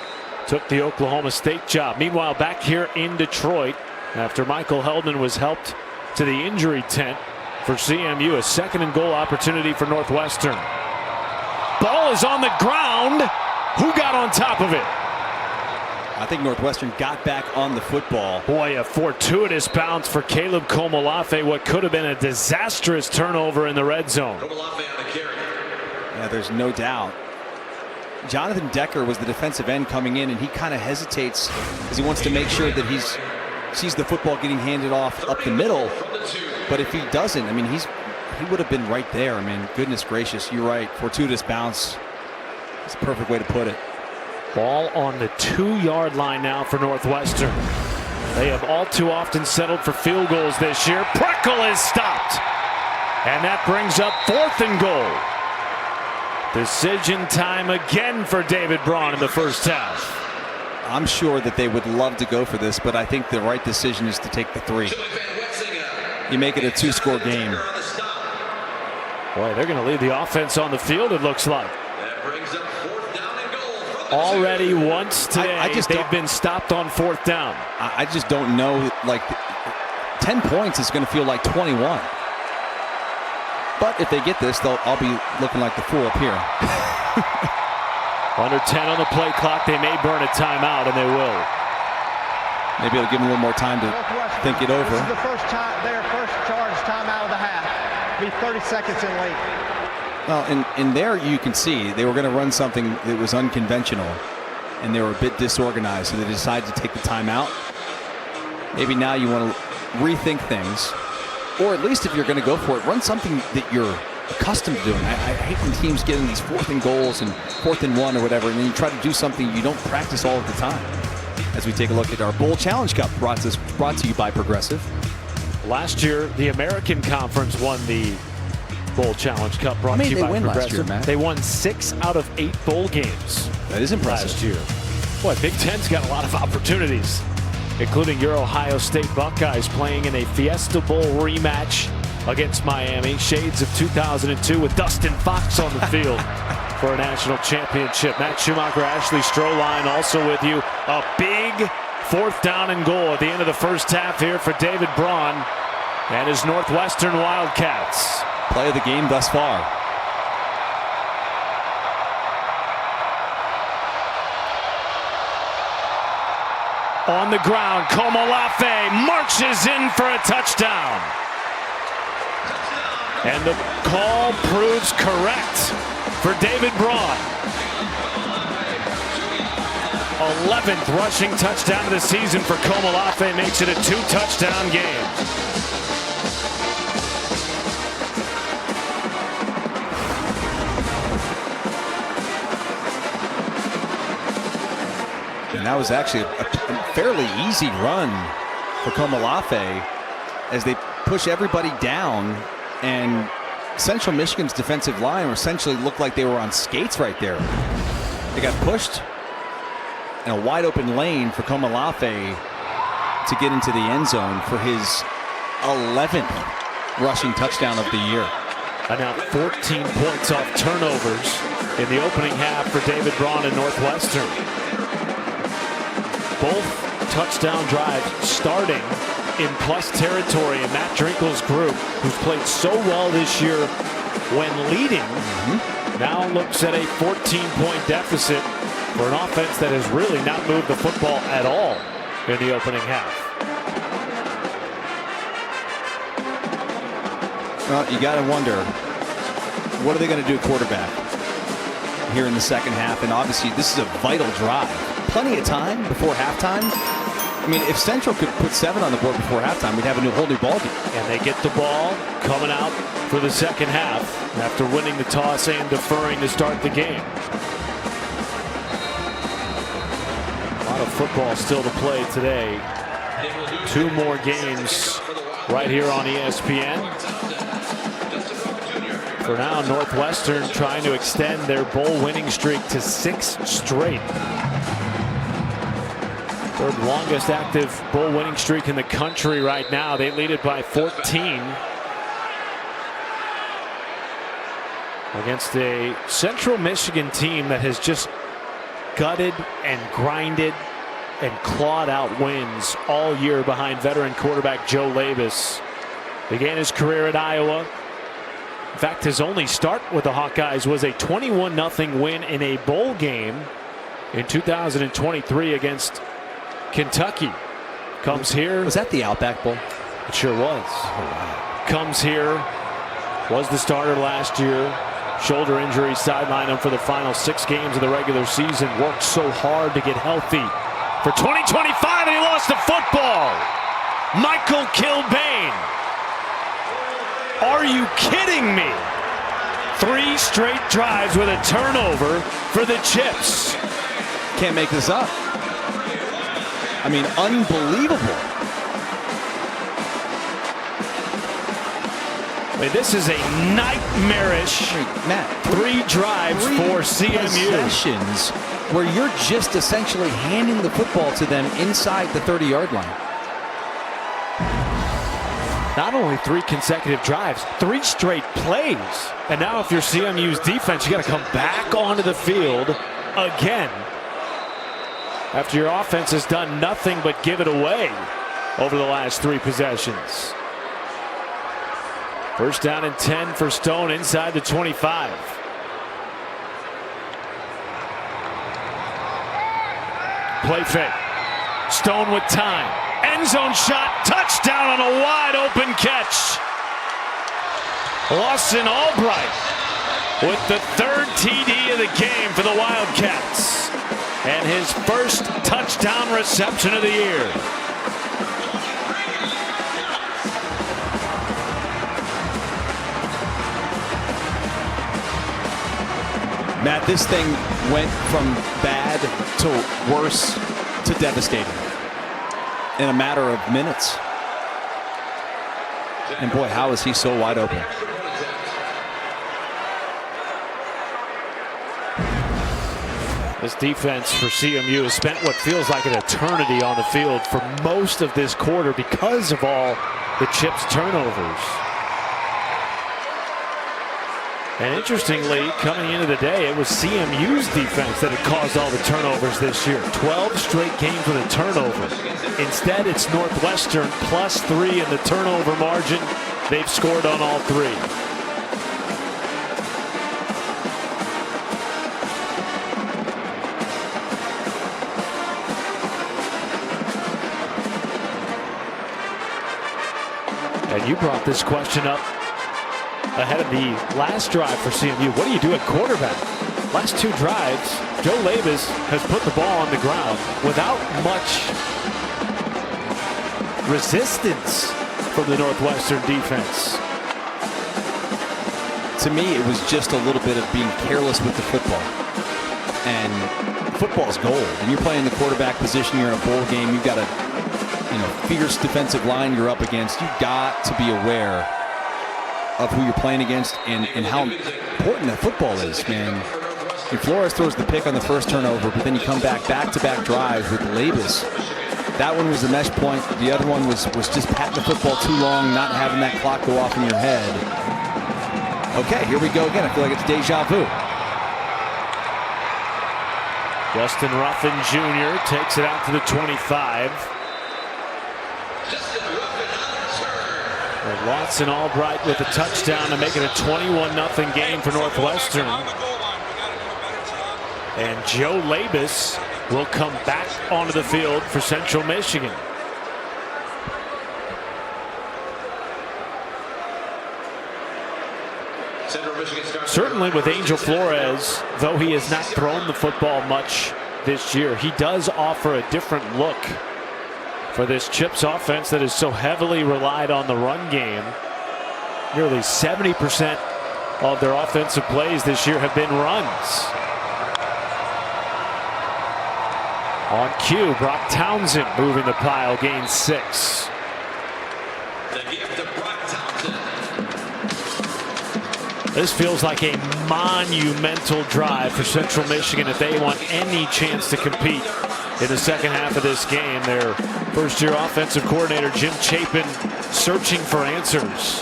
took the Oklahoma State job. Meanwhile, back here in Detroit, after Michael Heldman was helped to the injury tent for CMU, a 2nd and goal opportunity for Northwestern. Ball is on the ground. Who got on top of it? I think Northwestern got back on the football. Boy, a fortuitous bounce for Caleb Komolafe. What could have been a disastrous turnover in the red zone. Komolafe on the carry. Yeah, there's no doubt. Jonathan Decker was the defensive end coming in, and he kind of hesitates because he wants to make sure that he sees the football getting handed off up the middle. But if he doesn't, I mean, he would have been right there. I mean, goodness gracious, you're right. Fortuitous bounce. It's a perfect way to put it. Ball on the 2-yard line now for Northwestern. They have all too often settled for field goals this year. Preckle is stopped. And that brings up 4th and goal. Decision time again for David Braun in the first half. I'm sure that they would love to go for this, but I think the right decision is to take the 3. You make it a 2-score game. Boy, they're going to leave the offense on the field, it looks like. Already once today, they've been stopped on 4th down. I just don't know, like 10 points is going to feel like 21. But if they get this, I'll be looking like the fool up here. Under 10 on the play clock, they may burn a timeout, and they will. Maybe it'll give them a little more time to think it over. This is the first charge timeout of the half. Be 30 seconds in late. Well, and there you can see they were going to run something that was unconventional, and they were a bit disorganized, so they decided to take the timeout. Maybe now you want to rethink things, or at least if you're going to go for it, run something that you're accustomed to doing. I hate when teams get in these 4th and goals and 4th and 1 or whatever, and then you try to do something you don't practice all of the time. As we take a look at our Bowl Challenge Cup, brought to you by Progressive. Last year, the American Conference won the Bowl Challenge Cup, brought to you by Progressive. Last year, Matt? They won 6 out of 8 bowl games. That is impressive. Last year. Boy, Big Ten's got a lot of opportunities, including your Ohio State Buckeyes playing in a Fiesta Bowl rematch against Miami. Shades of 2002 with Dustin Fox on the field for a national championship. Matt Schumacher, Ashley Stroline also with you. A big 4th down and goal at the end of the first half here for David Braun and his Northwestern Wildcats. Play of the game thus far. On the ground, Komolafe marches in for a touchdown. And the call proves correct for David Braun. 11th rushing touchdown of the season for Komolafe makes it a 2-touchdown game. And that was actually a fairly easy run for Komolafe as they push everybody down, and Central Michigan's defensive line essentially looked like they were on skates right there. They got pushed in a wide open lane for Komolafe to get into the end zone for his 11th rushing touchdown of the year. And now 14 points off turnovers in the opening half for David Braun and Northwestern. Both touchdown drives starting in plus territory, and Matt Drinkle's group, who's played so well this year when leading, now looks at a 14-point deficit for an offense that has really not moved the football at all in the opening half. Well, you got to wonder, what are they going to do at quarterback here in the second half? And obviously, this is a vital drive. Plenty of time before halftime. I mean, if Central could put 7 on the board before halftime, we'd have a whole new ballgame. And they get the ball coming out for the second half after winning the toss and deferring to start the game. A lot of football still to play today. 2 more games right here on ESPN. For now, Northwestern trying to extend their bowl winning streak to 6 straight. Third longest active bowl winning streak in the country right now. They lead it by 14 against a Central Michigan team that has just gutted and grinded and clawed out wins all year behind veteran quarterback Joe Labus. Began his career at Iowa. In fact, his only start with the Hawkeyes was a 21-0 win in a bowl game in 2023 against Kentucky. Comes here. Was that the Outback Bowl? It sure was. Oh, wow. Comes here. Was the starter last year. Shoulder injury sidelined him for the final 6 games of the regular season. Worked so hard to get healthy for 2025, and he lost the football. Michael Kilbane. Are you kidding me? 3 straight drives with a turnover for the Chips. Can't make this up. I mean, unbelievable. This is a nightmarish Matt, 3 drives for CMU. Possessions where you're just essentially handing the football to them inside the 30-yard line. Not only 3 consecutive drives, 3 straight plays. And now if you're CMU's defense, you got to come back onto the field again after your offense has done nothing but give it away over the last 3 possessions. First down and 10 for Stone inside the 25. Play fake. Stone with time. End zone shot. Touchdown on a wide open catch. Lawson Albright with the 3rd TD of the game for the Wildcats. And his first touchdown reception of the year. Matt, this thing went from bad to worse to devastating in a matter of minutes. And boy, how is he so wide open? This defense for CMU has spent what feels like an eternity on the field for most of this quarter because of all the Chips turnovers. And interestingly, coming into the day, it was CMU's defense that had caused all the turnovers this year. 12 straight games with a turnover. Instead, it's Northwestern +3 in the turnover margin. They've scored on all 3. And you brought this question up ahead of the last drive for CMU. What do you do at quarterback? last 2 drives, Joe Labus has put the ball on the ground without much resistance from the Northwestern defense. To me, it was just a little bit of being careless with the football. And football's gold. And you're playing the quarterback position, you're in a bowl game, you've got a fierce defensive line you're up against. You've got to be aware of who you're playing against and how important that football is, man. And Flores throws the pick on the first turnover, but then you come back-to-back drives with Labus. That one was the mesh point. The other one was just patting the football too long, not having that clock go off in your head. Okay, here we go again. I feel like it's deja vu. Justin Ruffin Jr. takes it out to the 25. And Watson Albright with a touchdown to make it a 21-0 game for Northwestern. And Joe Labus will come back onto the field for Central Michigan. Certainly with Angel Flores, though he has not thrown the football much this year, he does offer a different look for this Chips offense that is so heavily relied on the run game. Nearly 70% of their offensive plays this year have been runs. On cue, Brock Townsend moving the pile, gains 6. This feels like a monumental drive for Central Michigan if they want any chance to compete in the second half of this game. Their first-year offensive coordinator, Jim Chapin, searching for answers.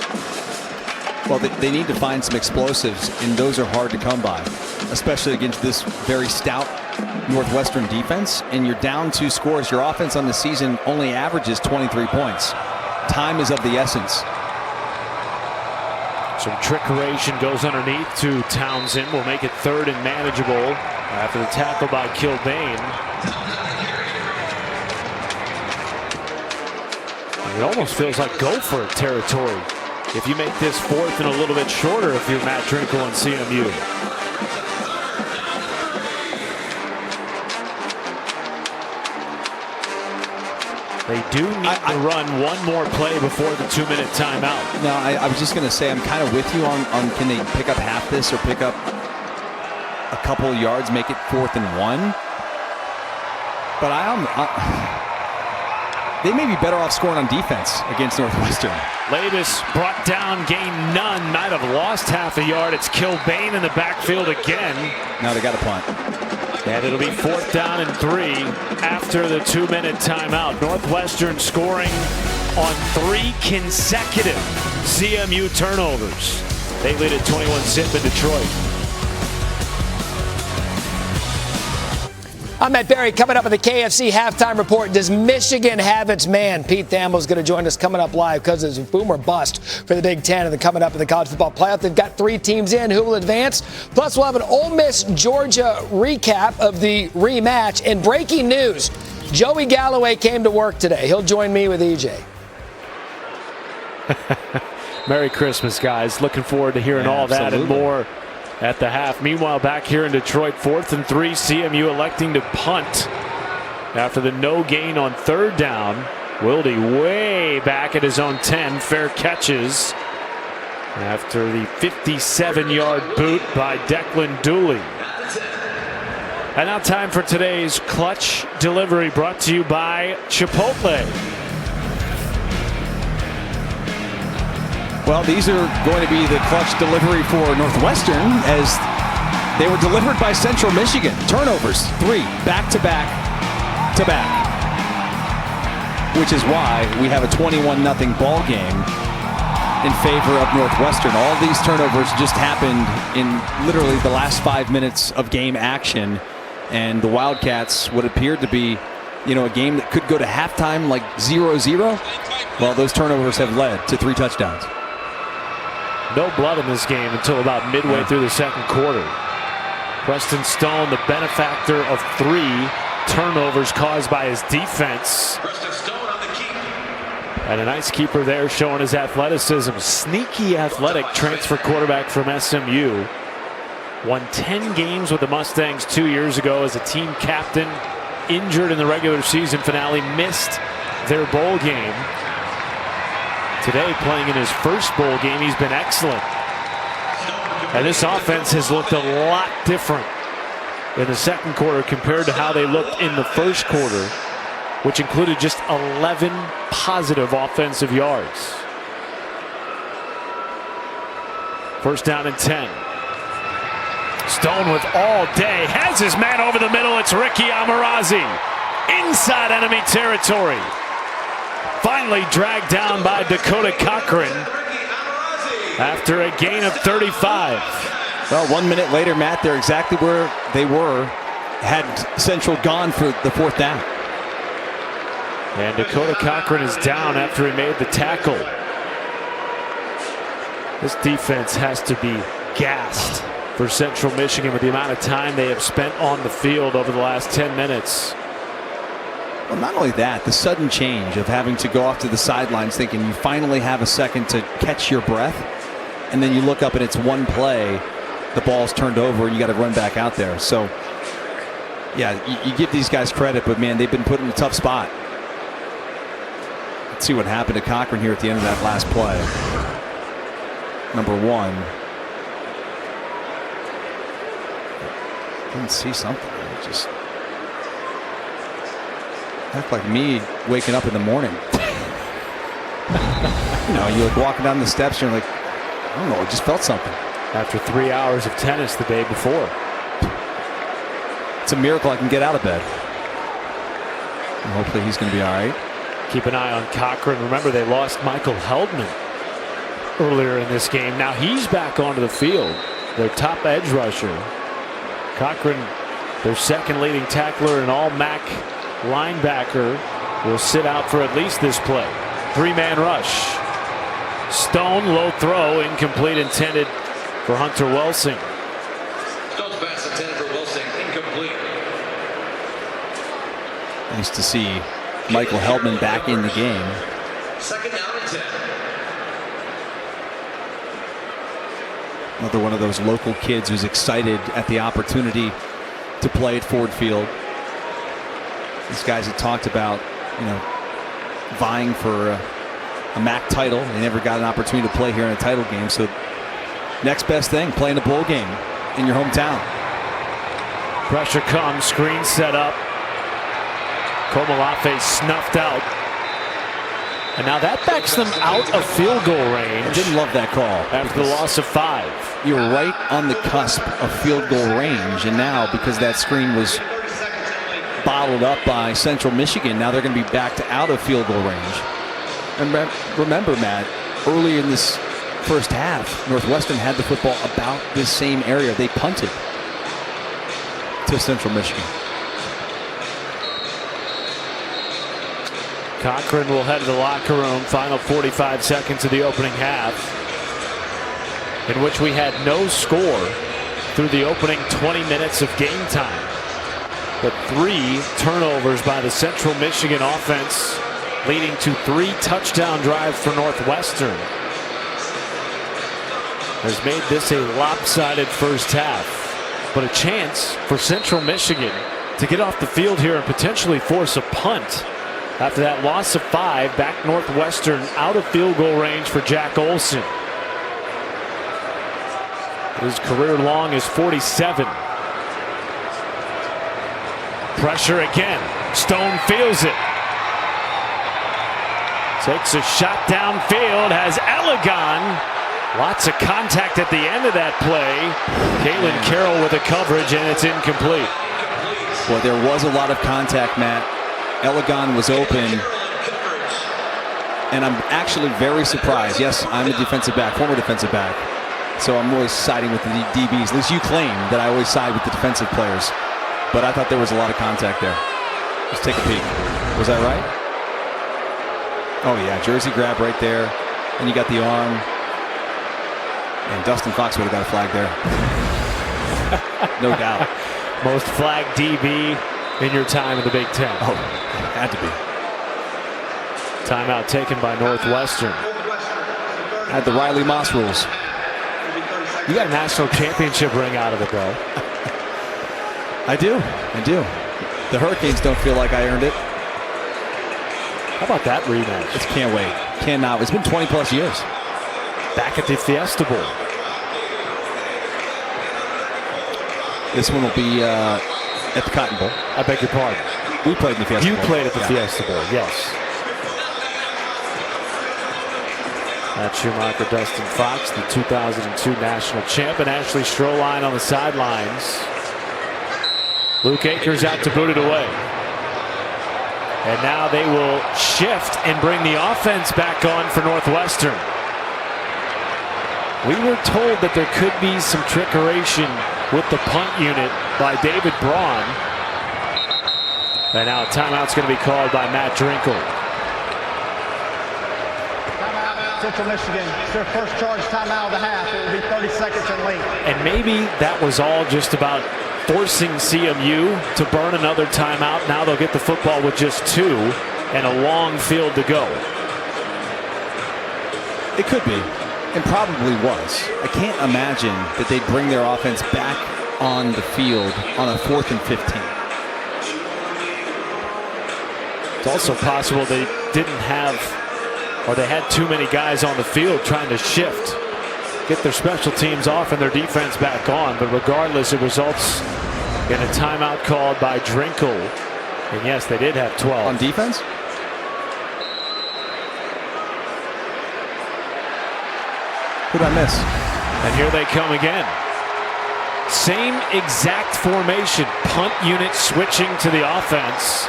Well, they need to find some explosives, and those are hard to come by, especially against this very stout Northwestern defense. And you're down 2 scores. Your offense on the season only averages 23 points. Time is of the essence. Some trickeration goes underneath to Townsend. Will make it 3rd and manageable after the tackle by Kilbane. It almost feels like go for it territory if you make this 4th and a little bit shorter if you're Matt Drinkle and CMU. They do need to run one more play before the 2-minute timeout. No, I was just going to say I'm kind of with you on can they pick up half this or pick up a couple yards, make it 4th and 1. But they may be better off scoring on defense against Northwestern. Labus brought down, gained none, might have lost half a yard. It's Kilbane in the backfield again. Now they got a punt. And it'll be 4th down and 3 after the 2-minute timeout. Northwestern scoring on 3 consecutive CMU turnovers. They lead at 21-zip in Detroit. I'm Matt Berry. Coming up with the KFC halftime report. Does Michigan have its man? Pete Thamel is going to join us coming up live because it's boom or bust for the Big Ten and then coming up in the college football playoff. They've got 3 teams in who will advance. Plus, we'll have an Ole Miss Georgia recap of the rematch. And breaking news: Joey Galloway came to work today. He'll join me with EJ. Merry Christmas, guys. Looking forward to hearing all that and more at the half. Meanwhile, back here in Detroit, 4th and 3, CMU electing to punt after the no gain on 3rd down. Wilde way back at his own 10. Fair catches after the 57-yard boot by Declan Dooley. And now time for today's clutch delivery, brought to you by Chipotle. Well, these are going to be the clutch delivery for Northwestern as they were delivered by Central Michigan. Turnovers, 3 back-to-back, which is why we have a 21-0 ball game in favor of Northwestern. All these turnovers just happened in literally the last 5 minutes of game action, and the Wildcats, what appeared to be, a game that could go to halftime like 0-0. Well, those turnovers have led to 3 touchdowns. No blood in this game until about midway through the second quarter. Preston Stone, the benefactor of 3 turnovers caused by his defense. And a nice keeper there showing his athleticism. Sneaky athletic transfer quarterback from SMU. Won 10 games with the Mustangs 2 years ago as a team captain. Injured in the regular season finale, missed their bowl game. Today, playing in his first bowl game, he's been excellent. And this offense has looked a lot different in the second quarter compared to how they looked in the first quarter, which included just 11 positive offensive yards. First down and 10. Stone with all day, has his man over the middle. It's Ricky Amarazi inside enemy territory. Finally dragged down by Dakota Cochran after a gain of 35. Well, 1 minute later, Matt, they're exactly where they were had Central gone for the fourth down. And Dakota Cochran is down after he made the tackle. This defense has to be gassed for Central Michigan with the amount of time they have spent on the field over the last 10 minutes. Well, not only that, the sudden change of having to go off to the sidelines thinking you finally have a second to catch your breath, and then you look up and it's one play, the ball's turned over and you got to run back out there. So yeah, you give these guys credit, but man, they've been put in a tough spot. Let's see what happened to Cochran here at the end of that last play. Number one. Didn't see something. It just act like me waking up in the morning. You know, you're like walking down the steps and you're like, I don't know, I just felt something. After 3 hours of tennis the day before. It's a miracle I can get out of bed. And hopefully he's going to be all right. Keep an eye on Cochran. Remember, they lost Michael Heldman earlier in this game. Now he's back onto the field. Their top edge rusher. Cochran, their second leading tackler and all-MAC linebacker, will sit out for at least this play. Three-man rush. Stone, low throw, incomplete, intended for Hunter Welsing. Stone's pass intended for Welsing, incomplete. Nice to see Michael Heldman back in the game. Second down and 10. Another one of those local kids who's excited at the opportunity to play at Ford Field. These guys had talked about, you know, vying for a MAC title. They never got an opportunity to play here in a title game. So next best thing, playing a bowl game in your hometown. Pressure comes, screen set up. Komolafe snuffed out. And now that backs them out of field goal range. I didn't love that call. After the loss of 5. You're right on the cusp of field goal range. And now, because that screen was bottled up by Central Michigan, now they're going to be backed out of field goal range. And remember, Matt, early in this first half, Northwestern had the football about this same area. They punted to Central Michigan. Cochran will head to the locker room. Final 45 seconds of the opening half, in which we had no score through the opening 20 minutes of game time. But 3 turnovers by the Central Michigan offense, leading to 3 touchdown drives for Northwestern, has made this a lopsided first half. But a chance for Central Michigan to get off the field here and potentially force a punt. After that loss of 5, back Northwestern out of field goal range for Jack Olson. His career long is 47. Pressure again. Stone feels it. Takes a shot downfield, has Elegon. Lots of contact at the end of that play. Kalen Carroll with the coverage, and it's incomplete. Well, there was a lot of contact, Matt. Elegon was open, and I'm actually very surprised. Yes, I'm a defensive back, former defensive back, so I'm always siding with the DBs. At least you claim that I always side with the defensive players, but I thought there was a lot of contact there. Let's take a peek. Was I right? Oh yeah, jersey grab right there, and you got the arm, and Dustin Fox would have got a flag there. No doubt. Most flagged DB in your time in the Big Ten. Oh, had to be. Timeout taken by Northwestern. Had the Riley Moss rules. You got a national championship ring out of it, though. I do. The Hurricanes don't feel like I earned it. How about that rematch? Just can't wait. Cannot. It's been 20 plus years. Back at the Fiesta Bowl. This one will be at the Cotton Bowl. I beg your pardon. We played in the Fiesta Bowl. You played at the Fiesta Bowl, yes. Matt Schumacher, Dustin Fox, the 2002 national champ, and Ashley Stroline on the sidelines. Luke Akers out to boot it away. And now they will shift and bring the offense back on for Northwestern. We were told that there could be some trickeration with the punt unit by David Braun. And now a timeout's going to be called by Matt Drinkle. Timeout, Central Michigan. It's their first charge timeout of the half. It will be 30 seconds and late. And maybe that was all just about forcing CMU to burn another timeout. Now they'll get the football with just 2 and a long field to go. It could be, and probably was. I can't imagine that they'd bring their offense back on the field on a 4th and 15. It's also possible they didn't have, or they had too many guys on the field trying to shift, get their special teams off and their defense back on. But regardless, it results in a timeout called by Drinkle. And yes, they did have 12. On defense? Who'd I miss? And here they come again. Same exact formation. Punt unit switching to the offense.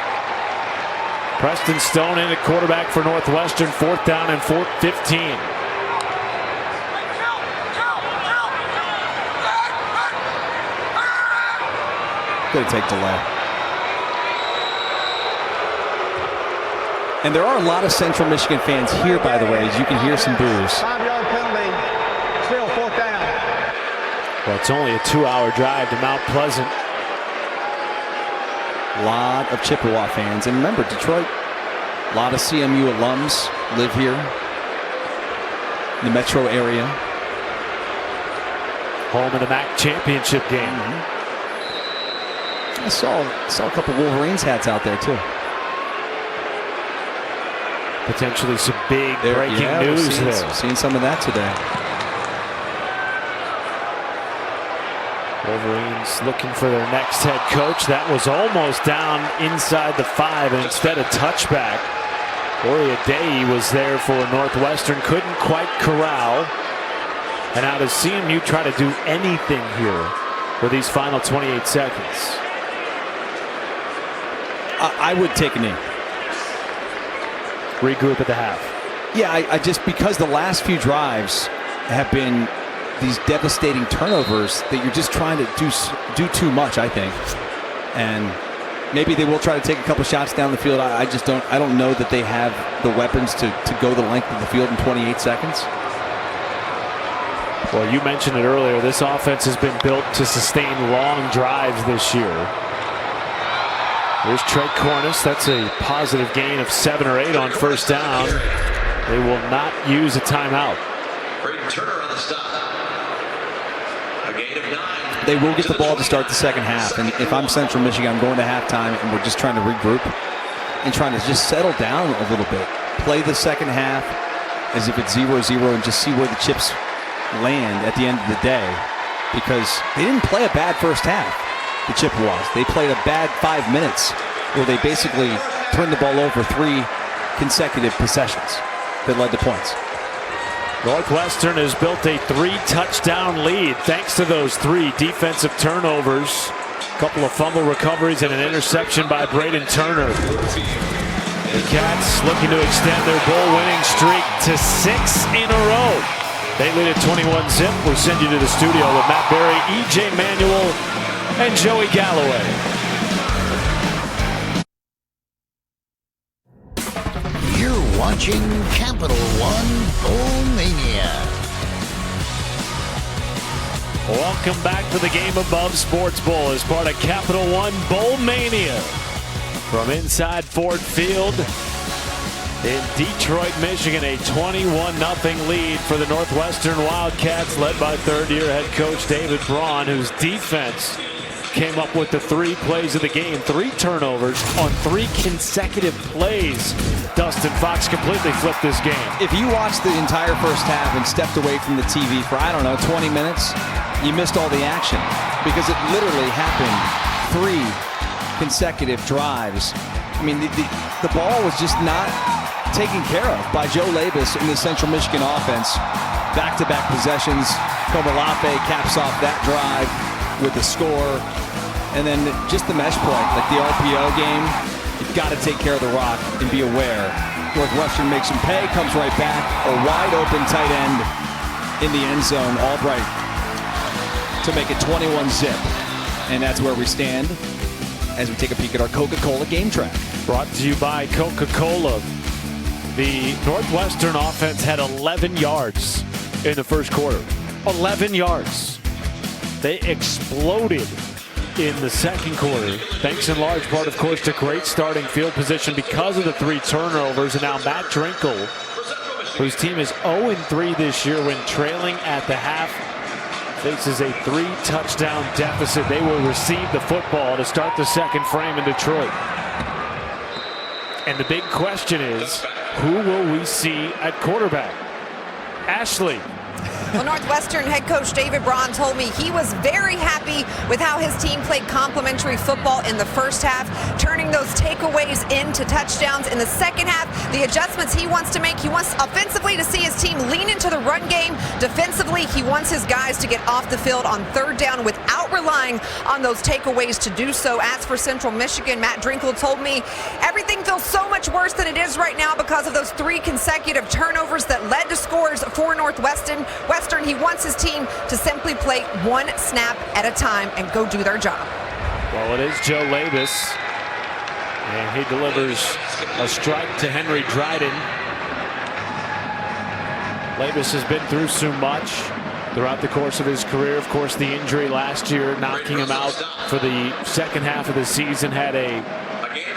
Preston Stone in at quarterback for Northwestern. 4th down and 15. Gonna take delay. And there are a lot of Central Michigan fans here, by the way, as you can hear some boos. 5-yard penalty. Still 4th down. Well, it's only a 2-hour drive to Mount Pleasant. A lot of Chippewa fans. And remember, Detroit, a lot of CMU alums live here in the metro area. Home in the MAC championship game. I saw a couple Wolverines hats out there, too. Potentially some big breaking news there. Seeing some of that today. Wolverines looking for their next head coach. That was almost down inside the 5, and instead a touchback. Ori Adei was there for Northwestern. Couldn't quite corral. And now to see him, you try to do anything here for these final 28 seconds. I would take a knee. Regroup at the half. Yeah, I just, because the last few drives have been these devastating turnovers that you're just trying to do too much, I think. And maybe they will try to take a couple shots down the field. I don't know that they have the weapons to go the length of the field in 28 seconds. Well, you mentioned it earlier. This offense has been built to sustain long drives this year. There's Trey Cornish. That's a positive gain of 7 or 8 on 1st down. They will not use a timeout. Braden Turner on the stop. A gain of 9. They will get the ball to start the second half. And if I'm Central Michigan, I'm going to halftime and we're just trying to regroup and trying to just settle down a little bit. Play the second half as if it's 0-0 and just see where the chips land at the end of the day. Because they didn't play a bad first half. The Chippewas. They played a bad 5 minutes where they basically turned the ball over 3 consecutive possessions that led to points. Northwestern has built a 3-touchdown lead thanks to those 3 defensive turnovers. A couple of fumble recoveries and an interception by Braden Turner. The Cats looking to extend their bowl-winning streak to 6 in a row. They lead at 21-zip. We'll send you to the studio with Matt Berry, E.J. Manuel, and Joey Galloway. You're watching Capital One Bowl Mania. Welcome back to the Game Above Sports Bowl as part of Capital One Bowl Mania. From inside Ford Field In Detroit, Michigan, a 21-0 lead for the Northwestern Wildcats, led by third-year head coach David Braun, whose defense came up with the 3 plays of the game, 3 turnovers on 3 consecutive plays. Dustin Fox completely flipped this game. If you watched the entire first half and stepped away from the TV for, I don't know, 20 minutes, you missed all the action because it literally happened 3 consecutive drives. I mean, the ball was just not taken care of by Joe Labus in the Central Michigan offense. Back-to-back possessions. Komolafe caps off that drive with the score. And then just the mesh play, like the RPO game, you've got to take care of the rock and be aware. Northwestern makes him pay, comes right back. A wide open tight end in the end zone, Albright, to make it 21-zip. And that's where we stand as we take a peek at our Coca-Cola game track. Brought to you by Coca-Cola. The Northwestern offense had 11 yards in the first quarter. 11 yards. They exploded in the second quarter, thanks in large part, of course, to great starting field position because of the 3 turnovers. And now Matt Drinkle, whose team is 0-3 this year when trailing at the half, faces a 3-touchdown deficit. They will receive the football to start the second frame in Detroit. And the big question is, who will we see at quarterback? Ashley. Well, Northwestern head coach David Braun told me he was very happy with how his team played complementary football in the first half, turning those takeaways into touchdowns in the second half. The adjustments he wants to make, he wants offensively to see his team lean into the run game. Defensively, he wants his guys to get off the field on third down without relying on those takeaways to do so. As for Central Michigan, Matt Drinkle told me everything feels so much worse than it is right now because of those 3 consecutive turnovers that led to scores for Northwestern. He wants his team to simply play 1 snap at a time and go do their job. Well, it is Joe Labus, and he delivers a strike to Henry Dryden. Labus has been through so much throughout the course of his career. Of course, the injury last year knocking him out for the second half of the season, had a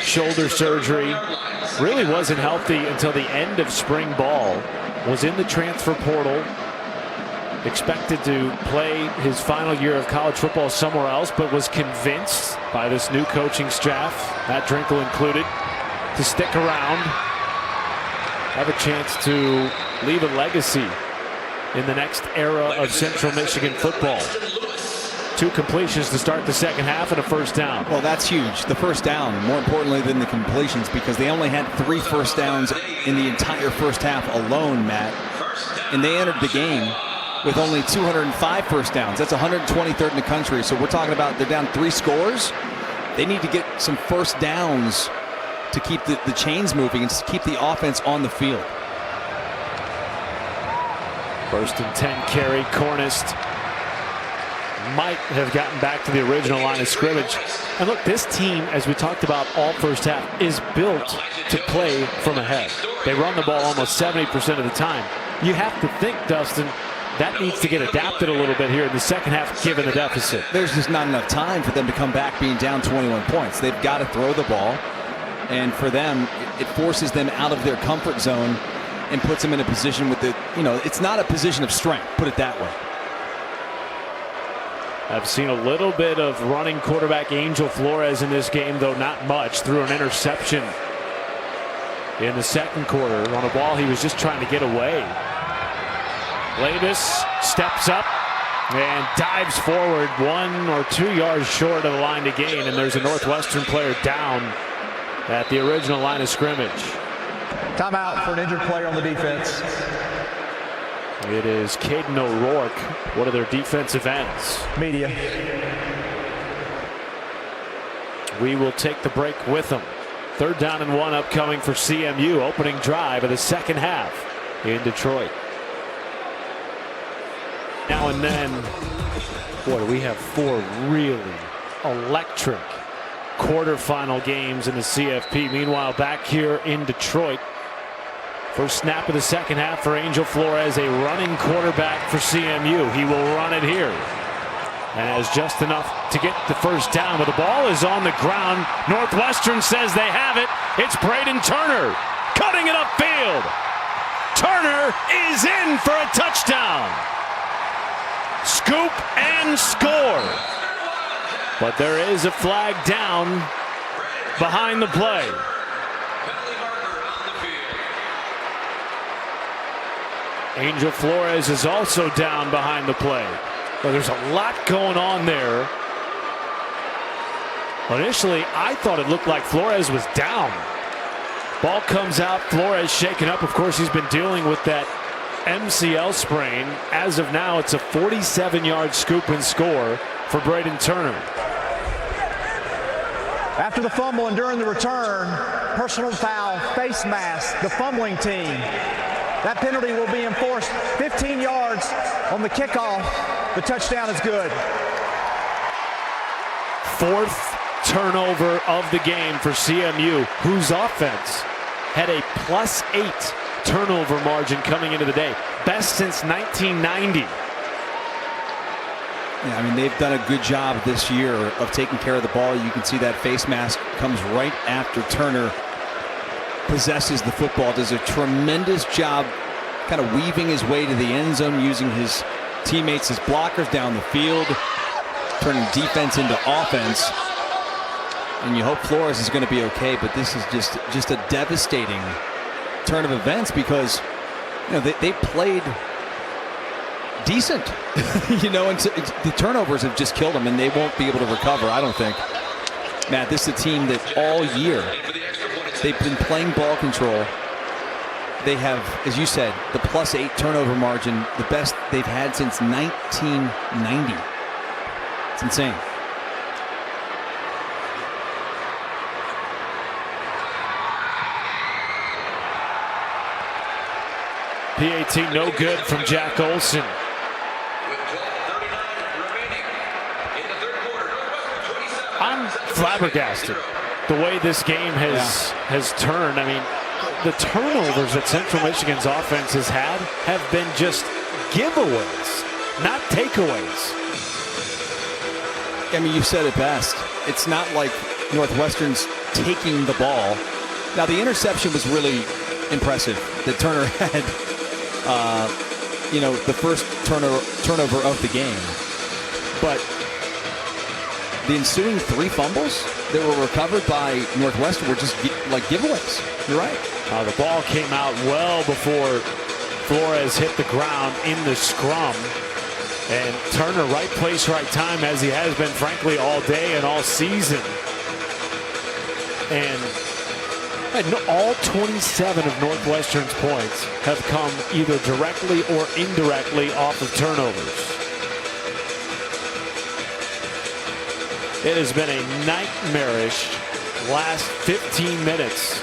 shoulder surgery, really wasn't healthy until the end of spring ball, was in the transfer portal, expected to play his final year of college football somewhere else, but was convinced by this new coaching staff, Matt Drinkle included, to stick around, have a chance to leave a legacy in the next era of Central Michigan football. 2 completions to start the second half and a first down. Well, that's huge. The first down, more importantly than the completions, because they only had 3 first downs in the entire first half alone, Matt. And they entered the game with only 205 first downs. That's 123rd in the country. So we're talking about they're down 3 scores. They need to get some first downs to keep the chains moving and to keep the offense on the field. First and 10 carry. Cornist might have gotten back to the original line of scrimmage. And look, this team, as we talked about all first half, is built to play from ahead. They run the ball almost 70% of the time. You have to think, Dustin, that needs to get adapted a little bit here in the second half, given the deficit. There's just not enough time for them to come back being down 21 points. They've got to throw the ball. And for them, it forces them out of their comfort zone and puts them in a position with the, it's not a position of strength, put it that way. I've seen a little bit of running quarterback Angel Flores in this game, though not much. Threw an interception in the second quarter on a ball he was just trying to get away. Labus steps up and dives forward 1 or 2 yards short of the line to gain, and there's a Northwestern player down at the original line of scrimmage. Timeout for an injured player on the defense. It is Caden O'Rourke, one of their defensive ends. Media. We will take the break with them. 3rd down and 1 upcoming for CMU, opening drive of the second half in Detroit. Now and then, boy, we have 4 really electric quarterfinal games in the CFP. Meanwhile, back here in Detroit, first snap of the second half for Angel Flores, a running quarterback for CMU. He will run it here and has just enough to get the first down, but the ball is on the ground. Northwestern says they have it. It's Braden Turner cutting it upfield. Turner is in for a touchdown. Scoop and score. But there is a flag down behind the play. Angel Flores is also down behind the play. Well, there's a lot going on there. Initially, I thought it looked like Flores was down. Ball comes out, Flores shaken up. Of course, he's been dealing with that MCL sprain. As of now, it's a 47-yard scoop and score for Braden Turner. After the fumble and during the return, personal foul, face mask, the fumbling team. That penalty will be enforced 15 yards on the kickoff. The touchdown is good. Fourth turnover of the game for CMU, whose offense had a +8 turnover margin coming into the day. Best since 1990. Yeah, I mean, they've done a good job this year of taking care of the ball. You can see that face mask comes right after Turner possesses the football, does a tremendous job kind of weaving his way to the end zone, using his teammates as blockers down the field, turning defense into offense. And you hope Flores is going to be okay, but this is just a devastating turn of events because, you know, they played decent, you know, and the turnovers have just killed them, and they won't be able to recover, I don't think. Matt, this is a team that all year they've been playing ball control. They have, as you said, the +8 turnover margin, the best they've had since 1990. It's insane. PAT no good from Jack Olson. I'm flabbergasted the way this game has turned. I mean, the turnovers that Central Michigan's offense has had have been just giveaways, not takeaways. I mean, you said it best. It's not like Northwestern's taking the ball. Now, the interception was really impressive that Turner had, you know, the first turnover of the game. But the ensuing 3 fumbles that were recovered by Northwestern were just like giveaways. You're right. The ball came out well before Flores hit the ground in the scrum. And Turner, right place, right time, as he has been, frankly, all day and all season. And all 27 of Northwestern's points have come either directly or indirectly off of turnovers. It has been a nightmarish last 15 minutes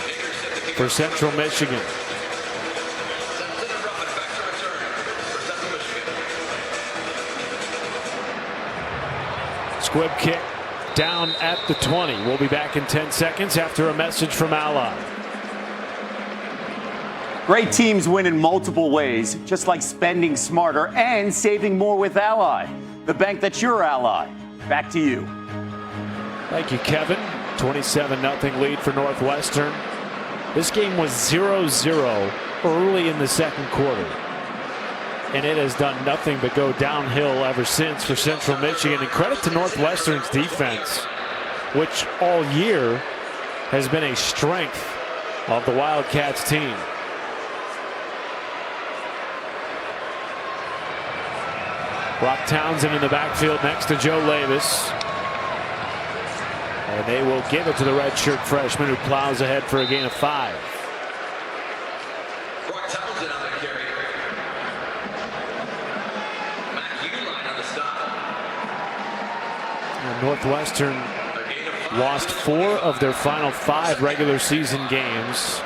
for Central Michigan. Squib kick down at the 20. We'll be back in 10 seconds after a message from Ally. Great teams win in multiple ways, just like spending smarter and saving more with Ally, the bank that's your ally. Back to you. Thank you, Kevin. 27-0 lead for Northwestern. This game was 0-0 early in the second quarter. And it has done nothing but go downhill ever since for Central Michigan. And credit to Northwestern's defense, which all year has been a strength of the Wildcats team. Brock Townsend in the backfield next to Joe Levis. And they will give it to the redshirt freshman who plows ahead for a gain of 5. Brock Townsend on the carry. Matt Uline on the stop. And Northwestern lost 4 of their final 5 regular season games,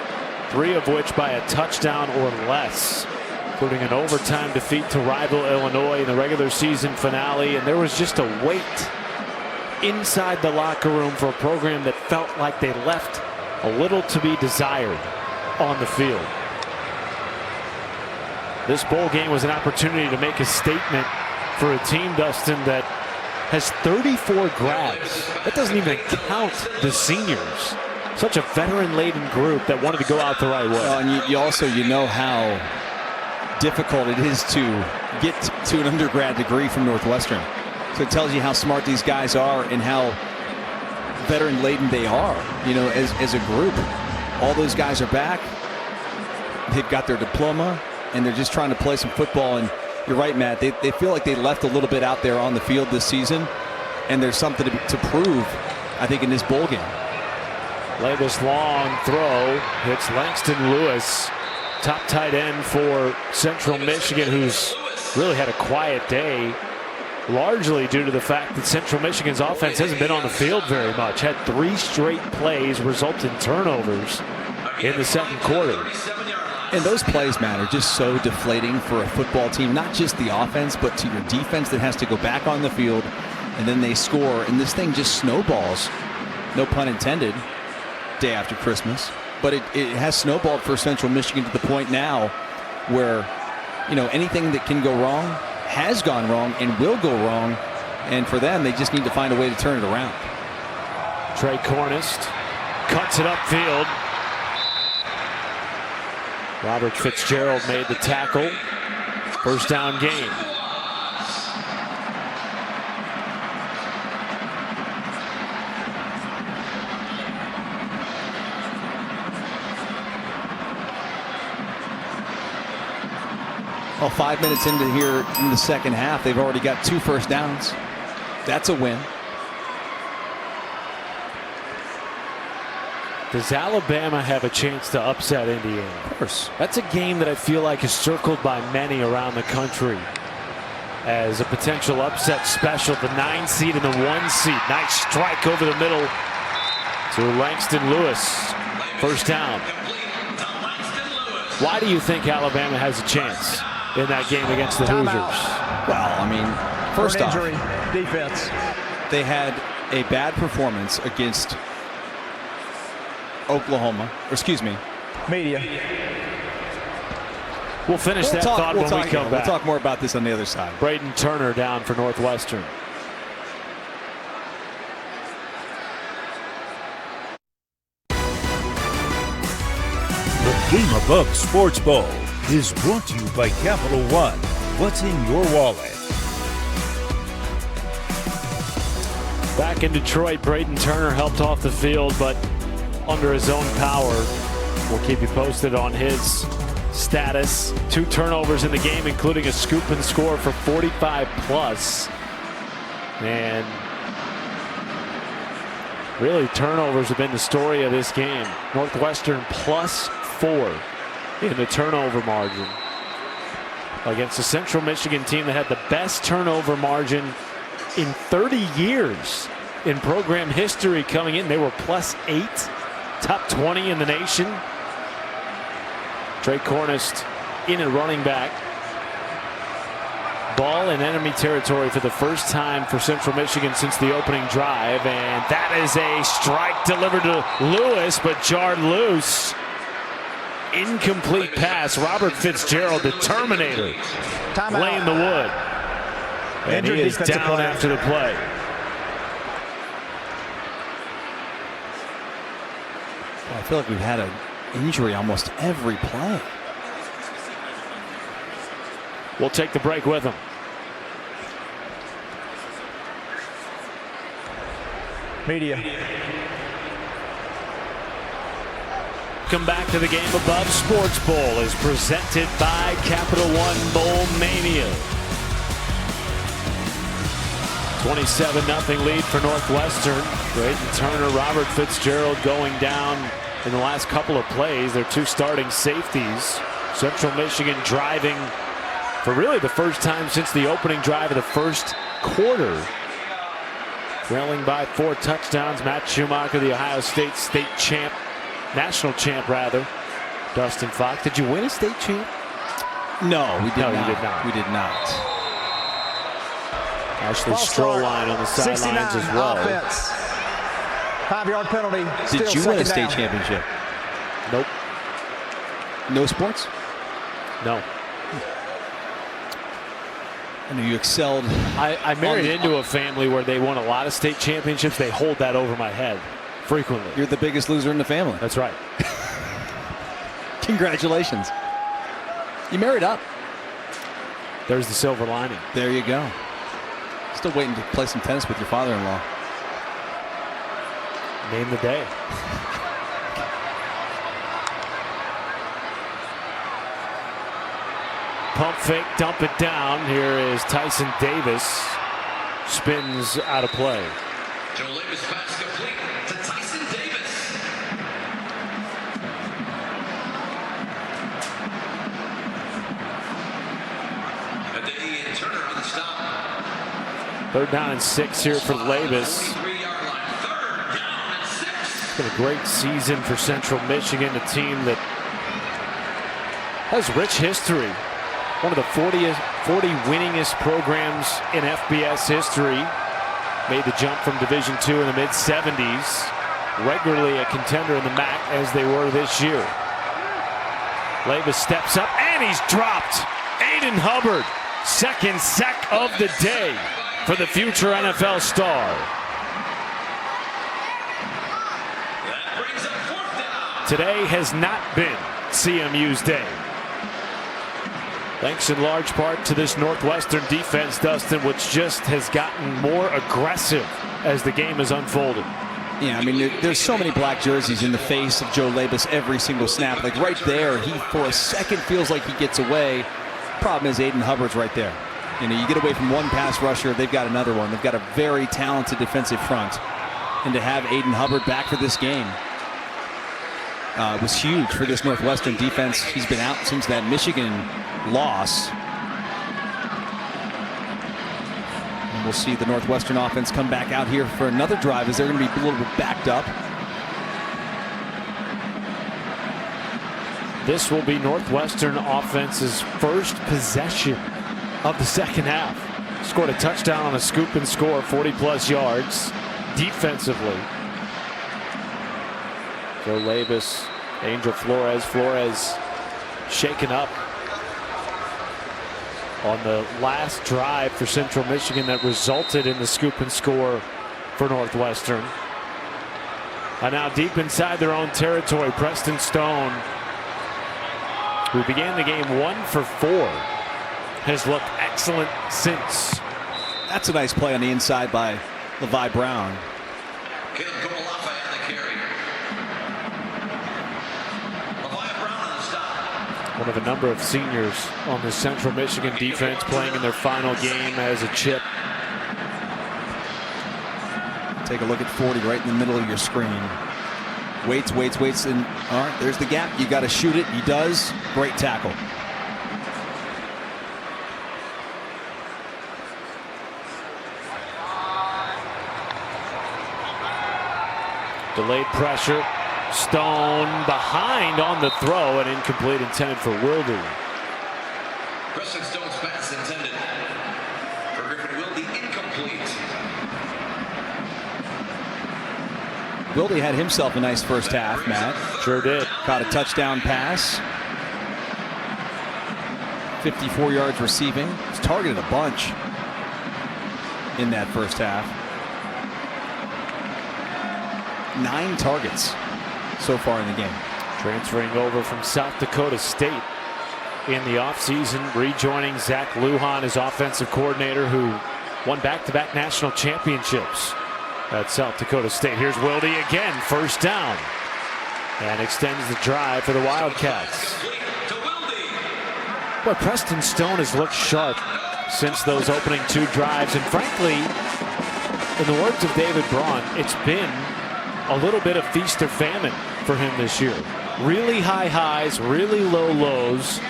3 of which by a touchdown or less, including an overtime defeat to rival Illinois in the regular season finale. And there was just a weight inside the locker room for a program that felt like they left a little to be desired on the field. This bowl game was an opportunity to make a statement for a team, Dustin, that has 34 grads. That doesn't even count the seniors. such a veteran-laden group that wanted to go out the right way. Well, and you also know how difficult it is to get to an undergrad degree from Northwestern. So it tells you how smart these guys are and how veteran-laden they are. You know, as a group, all those guys are back. They've got their diploma, and they're just trying to play some football. And you're right, Matt. They feel like they left a little bit out there on the field this season, and there's something to prove, I think, in this bowl game. Levis long throw hits Langston Lewis, top tight end for Central Michigan, who's really had a quiet day, largely due to the fact that Central Michigan's offense hasn't been on the field very much. Had 3 straight plays result in turnovers in the second quarter. And those plays, Matt, are just so deflating for a football team, not just the offense, but to your defense that has to go back on the field, and then they score, and this thing just snowballs, no pun intended, day after Christmas. But it has snowballed for Central Michigan to the point now where, you know, anything that can go wrong has gone wrong and will go wrong. And for them, they just need to find a way to turn it around. Trey Cornist cuts it upfield. Robert Fitzgerald made the tackle. First down gain. Well, 5 minutes into here in the second half, they've already got 2 first downs. That's a win. Does Alabama have a chance to upset Indiana? Of course. That's a game that I feel like is circled by many around the country as a potential upset special. The 9 seed and the 1 seed. Nice strike over the middle to Langston Lewis. First down. Why do you think Alabama has a chance in that game against the Hoosiers? Well, I mean, first off, injury, defense. they had a bad performance against Oklahoma, or excuse me, Media. We'll finish that thought when we come back. We'll talk more about this on the other side. Braden Turner down for Northwestern. The Game Above Sports Bowl is brought to you by Capital One. What's in your wallet? Back in Detroit, Braden Turner helped off the field, but under his own power. We'll keep you posted on his status. 2 turnovers in the game, including a scoop and score for 45 plus. And really, turnovers have been the story of this game. Northwestern +4 in the turnover margin against the Central Michigan team that had the best turnover margin in 30 years in program history coming in. They were +8. Top 20 in the nation. Trey Cornist in at running back. Ball in enemy territory for the first time for Central Michigan since the opening drive. And that is a strike delivered to Lewis, but jarred loose. Incomplete pass. Robert Fitzgerald, the Terminator, laying the wood. And he is down after the play. I feel like we've had an injury almost every play. We'll take the break with him. Media. Welcome back to the Game Above Sports Bowl is presented by Capital One Bowl Mania. 27-0 lead for Northwestern. Braden Turner, Robert Fitzgerald going down in the last couple of plays. Their 2 starting safeties. Central Michigan driving for really the first time since the opening drive of the first quarter. Trailing by 4 touchdowns. Matt Schumacher, the Ohio State champ, national champ rather. Dustin Fox. Did you win a state champ? No, we did not. You did not. We did not. Ashley Stroline on the sidelines as well. Offense. 5-yard penalty. Did you win a state championship? Nope. No sports? No. I know you excelled. I married into a family where they won a lot of state championships. They hold that over my head. frequently. You're the biggest loser in the family. That's right. Congratulations. You married up. There's the silver lining. There you go. Still waiting to play some tennis with your father-in-law. Name the day. Pump fake, dump it down. Here is Tyson Davis. Spins out of play. Joe Labus pass complete to Tyson Davis. Adeniyi and Turner on the stop. 3rd down and 6 here for Labus. 23-yard line. 3rd down and 6. It's been a great season for Central Michigan, a team that has rich history. One of the 40 winningest programs in FBS history. Made the jump from Division II in the mid-70s. Regularly a contender in the MAC as they were this year. Labus steps up and he's dropped. Aiden Hubbard, 2nd sack of the day for the future NFL star. That brings up 4th down. Today has not been CMU's day. Thanks in large part to this Northwestern defense, Dustin, which just has gotten more aggressive as the game has unfolded. Yeah, I mean, there's so many black jerseys in the face of Joe Labus every single snap. Like right there, he for a second feels like he gets away. Problem is Aiden Hubbard's right there. You know, you get away from one pass rusher, they've got another one. They've got a very talented defensive front. And to have Aiden Hubbard back for this game was huge for this Northwestern defense. He's been out since that Michigan loss. And we'll see the Northwestern offense come back out here for another drive as they're going to be a little bit backed up. This will be Northwestern offense's first possession of the second half. Scored a touchdown on a scoop and score, 40+ yards defensively. So Labus, Angel Flores shaken up on the last drive for Central Michigan that resulted in the scoop and score for Northwestern. And now deep inside their own territory, Preston Stone, who began the game 1 for 4, has looked excellent since. That's a nice play on the inside by Levi Brown. Caleb Gomalafa on the carry. Levi Brown on the stop. One of a number of seniors on the Central Michigan defense playing in their final game as a chip. Take a look at 40 right in the middle of your screen. Waits, and all right, there's the gap. You got to shoot it. He does. Great tackle. Delayed pressure. Stone behind on the throw and incomplete, intended for Wildy. Preston Stone's pass intended for Griffin Wildy, incomplete. Wildy had himself a nice first half, Matt. Sure did. Caught a touchdown pass. 54 yards receiving. He's targeted a bunch in that first half. 9 targets so far in the game. Transferring over from South Dakota State in the offseason, rejoining Zach Lujan as offensive coordinator, who won back-to-back national championships at South Dakota State. Here's Wildy again, first down, and extends the drive for the Wildcats. Boy, Preston Stone has looked sharp since those opening 2 drives, and frankly, in the words of David Braun, it's been a little bit of feast or famine for him this year. Really high highs, really low lows,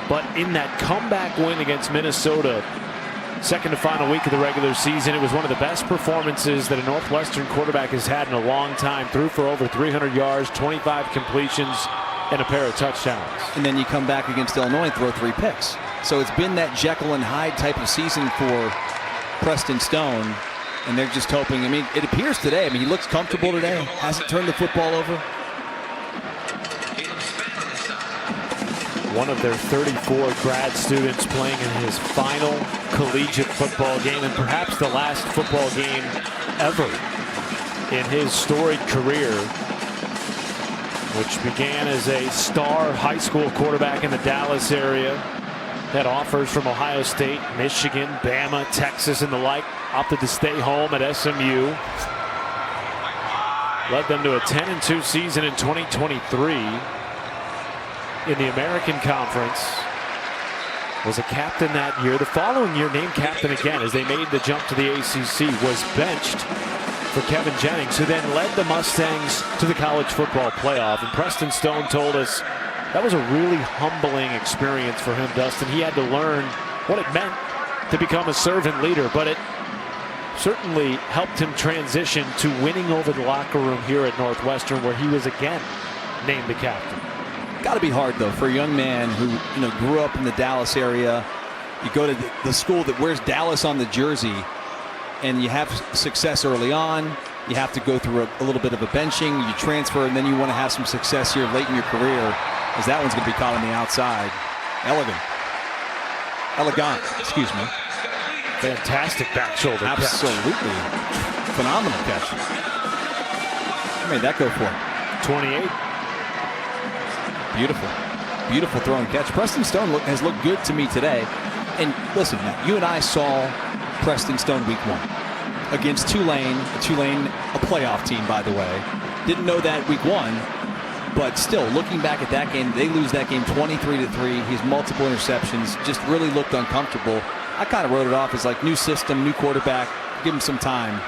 but in that comeback win against Minnesota, second to final week of the regular season, it was one of the best performances that a Northwestern quarterback has had in a long time. Threw for over 300 yards, 25 completions, and a pair of touchdowns. And then you come back against Illinois and throw 3 picks. So it's been that Jekyll and Hyde type of season for Preston Stone. And they're just hoping. I mean, it appears today. I mean, he looks comfortable today. Hasn't turned the football over. One of their 34 grad students playing in his final collegiate football game, and perhaps the last football game ever in his storied career, which began as a star high school quarterback in the Dallas area. Had offers from Ohio State, Michigan, Bama, Texas, and the like. Opted to stay home at SMU. Led them to a 10-2 season in 2023 in the American Conference. Was a captain that year. The following year, named captain again as they made the jump to the ACC. Was benched for Kevin Jennings, who then led the Mustangs to the college football playoff. And Preston Stone told us that was a really humbling experience for him, Dustin. He had to learn what it meant to become a servant leader, but it certainly helped him transition to winning over the locker room here at Northwestern, where he was again named the captain. Got to be hard, though, for a young man who grew up in the Dallas area. You go to the school that wears Dallas on the jersey, and you have success early on. You have to go through a little bit of a benching. You transfer, and then you want to have some success here late in your career, as that one's going to be caught on the outside. Elegant, excuse me. Fantastic back shoulder catch. Absolutely. Phenomenal catch. How made that go for? 28. Beautiful. Beautiful throw and catch. Preston Stone has looked good to me today. And listen, Matt, you and I saw Preston Stone week 1 against Tulane. Tulane, a playoff team, by the way. Didn't know that week 1. But still, looking back at that game, they lose that game 23-3. He's multiple interceptions. Just really looked uncomfortable. I kind of wrote it off as like new system, new quarterback, give him some time.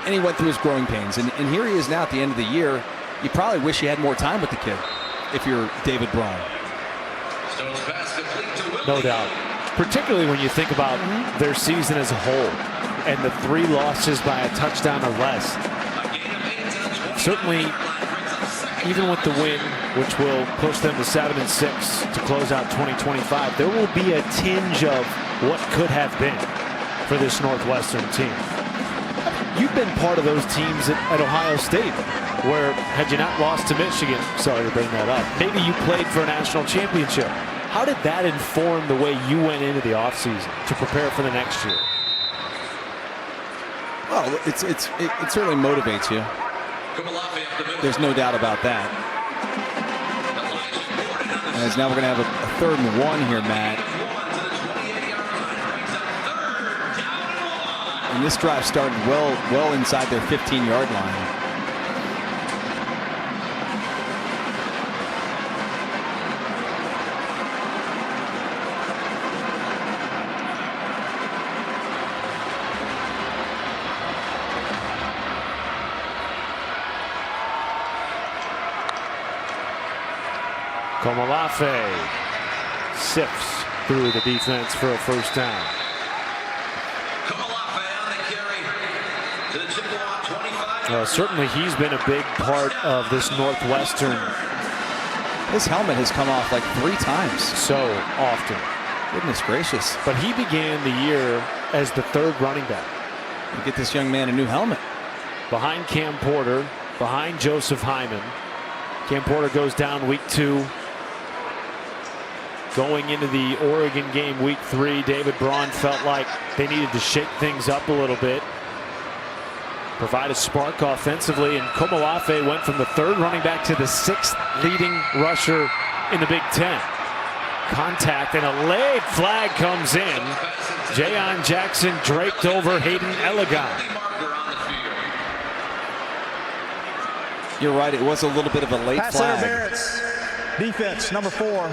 And he went through his growing pains. And here he is now at the end of the year. You probably wish you had more time with the kid if you're David Braun. No doubt. Particularly when you think about their season as a whole and the 3 losses by a touchdown or less. Certainly, even with the win, which will push them to 7-6 to close out 2025, there will be a tinge of what could have been for this Northwestern team. You've been part of those teams at Ohio State, where had you not lost to Michigan, sorry to bring that up, maybe you played for a national championship. How did that inform the way you went into the offseason to prepare for the next year? Well, it certainly motivates you. There's no doubt about that. As now we're going to have a 3rd and 1 here, Matt. And this drive started well inside their 15-yard line. Komalafe sifts through the defense for a first down. Certainly he's been a big part of this Northwestern. His helmet has come off like 3 times. So often. Goodness gracious. But he began the year as the 3rd running back. You get this young man a new helmet. Behind Cam Porter, behind Joseph Hyman. Cam Porter goes down week 2. Going into the Oregon game week 3, David Braun felt like they needed to shake things up a little bit. Provide a spark offensively, and Komalafe went from the 3rd running back to the 6th leading rusher in the Big Ten. Contact and a late flag comes in. Jayon Jackson draped over Hayden Elegant. You're right, it was a little bit of a late Pass flag. interference. Defense, number 4.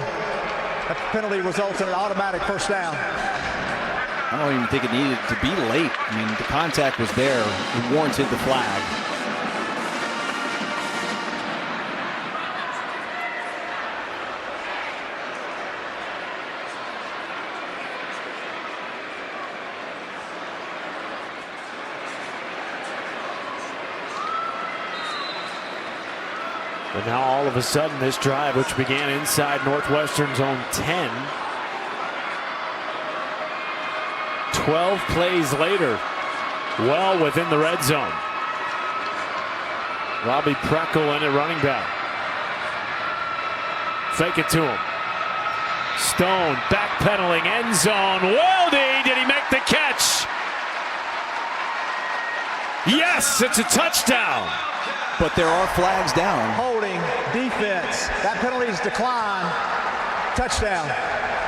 That penalty results in an automatic first down. I don't even think it needed to be late. I mean, the contact was there. It warranted the flag. But now all of a sudden this drive, which began inside Northwestern's own 10, 12 plays later, well within the red zone. Robbie Preckle in at running back. Fake it to him. Stone backpedaling, end zone. Weldy, did he make the catch? Yes, it's a touchdown. But there are flags down. Holding, defense. That penalty is declined. Touchdown.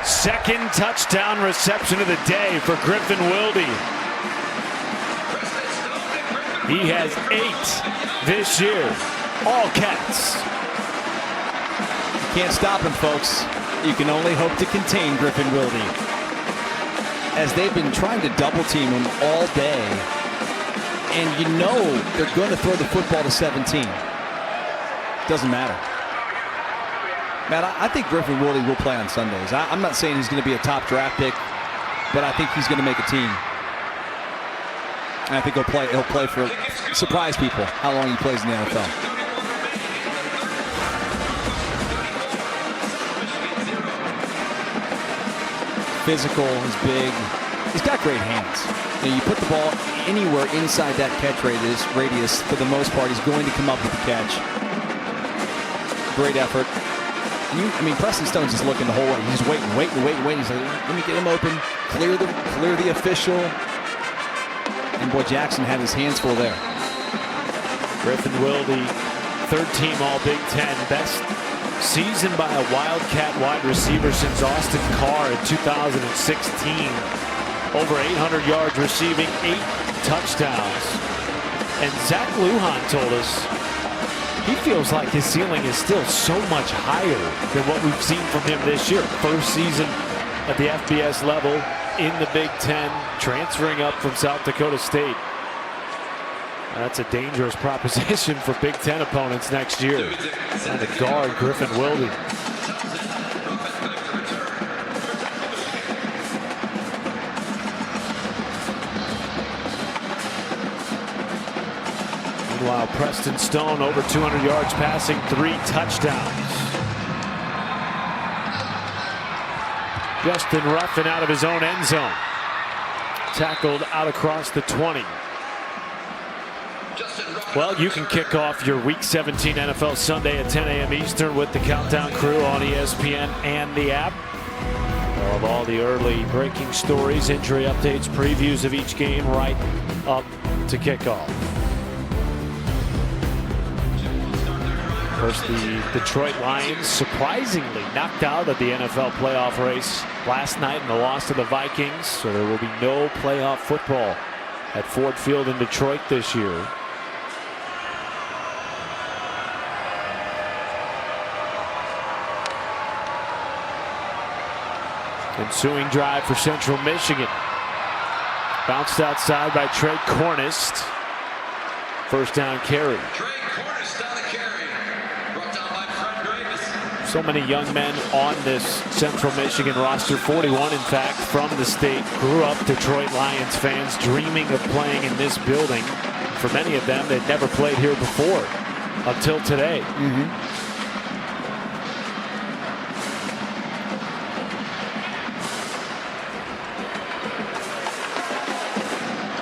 Second touchdown reception of the day for Griffin Wilde. He has 8 this year. All Cats. Can't stop him, folks. You can only hope to contain Griffin Wilde, as they've been trying to double team him all day. And you know they're going to throw the football to 17. Doesn't matter. Man, I think Griffin Wilde will play on Sundays. I'm not saying he's going to be a top draft pick, but I think he's going to make a team. And I think he'll play for surprise people how long he plays in the NFL. Physical, he's big. He's got great hands. You put the ball anywhere inside that catch radius, for the most part, he's going to come up with the catch. Great effort. And Preston Stone's just looking the whole way. He's waiting. He's like, let me get him open, clear the official. And boy, Jackson had his hands full there. Griffin Wilde, 3rd team All Big Ten, best season by a Wildcat wide receiver since Austin Carr in 2016. Over 800 yards receiving, 8 touchdowns. And Zach Lujan told us he feels like his ceiling is still so much higher than what we've seen from him this year. First season at the FBS level in the Big Ten, transferring up from South Dakota State. That's a dangerous proposition for Big Ten opponents next year. And to guard Griffin Wilde. Meanwhile, Preston Stone over 200 yards passing, 3 touchdowns. Justin Ruffin out of his own end zone. Tackled out across the 20. Well, you can kick off your Week 17 NFL Sunday at 10 a.m. Eastern with the Countdown Crew on ESPN and the app. We'll have all the early breaking stories, injury updates, previews of each game right up to kickoff. First, the Detroit Lions surprisingly knocked out of the NFL playoff race last night in the loss to the Vikings. So there will be no playoff football at Ford Field in Detroit this year. Ensuing drive for Central Michigan. Bounced outside by Trey Cornist. First down carry. So many young men on this Central Michigan roster, 41 in fact, from the state, grew up Detroit Lions fans, dreaming of playing in this building. For many of them, they'd never played here before until today.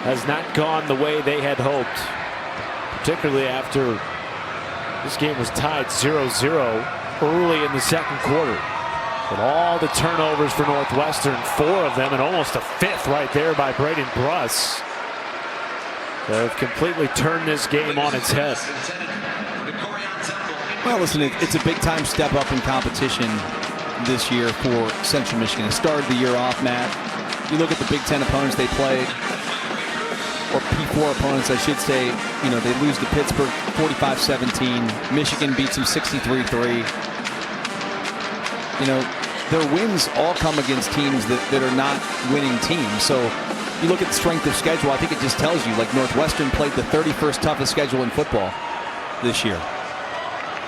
Has not gone the way they had hoped, particularly after this game was tied 0-0 early in the second quarter. But all the turnovers for Northwestern, 4 of them, and almost a 5th right there by Braden Bruss, have completely turned this game on its head. Well, listen, it's a big-time step up in competition this year for Central Michigan. It started the year off, Matt. You look at the Big Ten opponents they played, or P4 opponents, I should say. You know, they lose to Pittsburgh 45-17. Michigan beats them 63-3. You know, their wins all come against teams that are not winning teams. So you look at the strength of schedule, I think it just tells you, like, Northwestern played the 31st toughest schedule in football this year.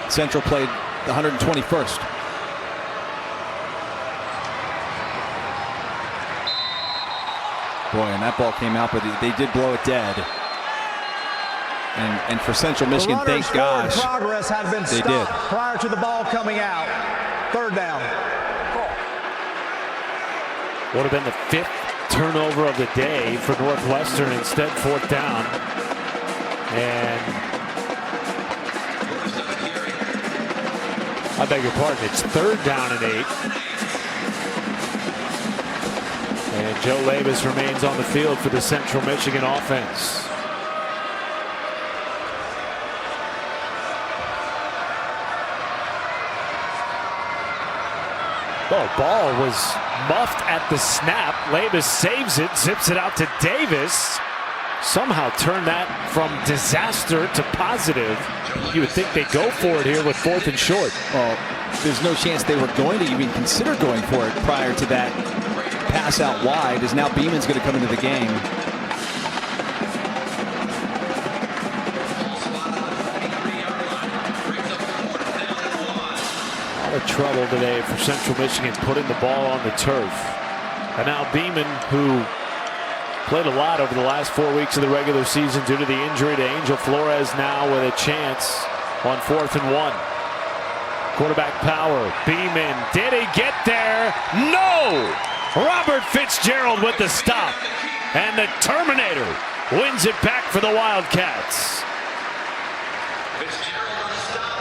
Central played the 121st. Boy, and that ball came out, but they did blow it dead. And for Central Michigan, thank gosh, progress had been they stopped did. Prior to the ball coming out. 3rd down. Would have been the 5th turnover of the day for Northwestern, instead 4th down. And I beg your pardon, it's 3rd down and 8. And Joe Levis remains on the field for the Central Michigan offense. Oh, ball was muffed at the snap. Labus saves it, zips it out to Davis. Somehow turned that from disaster to positive. You would think they'd go for it here with 4th and short. Well, there's no chance they were going to even consider going for it prior to that pass out wide, as now Beeman's going to come into the game. A lot of trouble today for Central Michigan putting the ball on the turf. And now Beeman, who played a lot over the last 4 weeks of the regular season due to the injury to Angel Flores, now with a chance on 4th and 1. Quarterback power. Beeman. Did he get there? No! Robert Fitzgerald with the stop. And the Terminator wins it back for the Wildcats. Fitzgerald on the stop.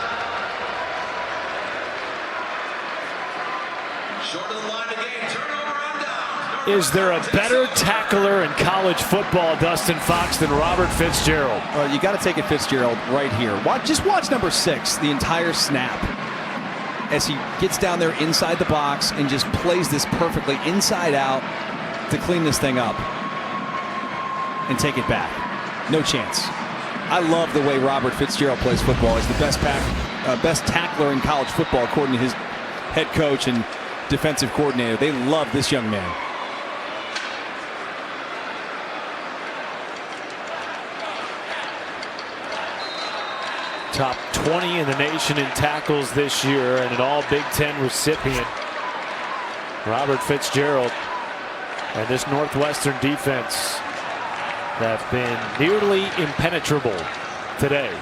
Short of the line again. Turnover on down. Is there a better tackler in college football, Dustin Fox, than Robert Fitzgerald? Well, you got to take it Fitzgerald right here. Just watch number 6, the entire snap, as he gets down there inside the box and just plays this perfectly inside out to clean this thing up and take it back. No chance. I love the way Robert Fitzgerald plays football. He's the best tackler in college football, according to his head coach and defensive coordinator. They love this young man. Top 20 in the nation in tackles this year and an all Big Ten recipient. Robert Fitzgerald and this Northwestern defense have been nearly impenetrable today.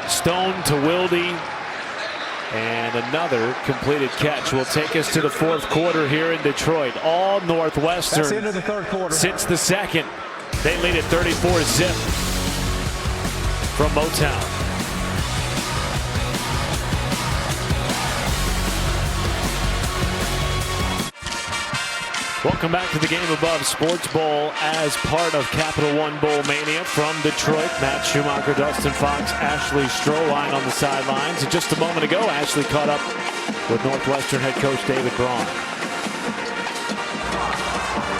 Stone to Wilde, and another completed catch will take us to the 4th quarter here in Detroit. All Northwestern. That's the end of the 3rd quarter. Since the 2nd. They lead at 34-zip from Motown. Welcome back to the Game Above Sports Bowl as part of Capital One Bowl Mania from Detroit. Matt Schumacher, Dustin Fox, Ashley Stroline on the sidelines. And just a moment ago, Ashley caught up with Northwestern head coach David Braun.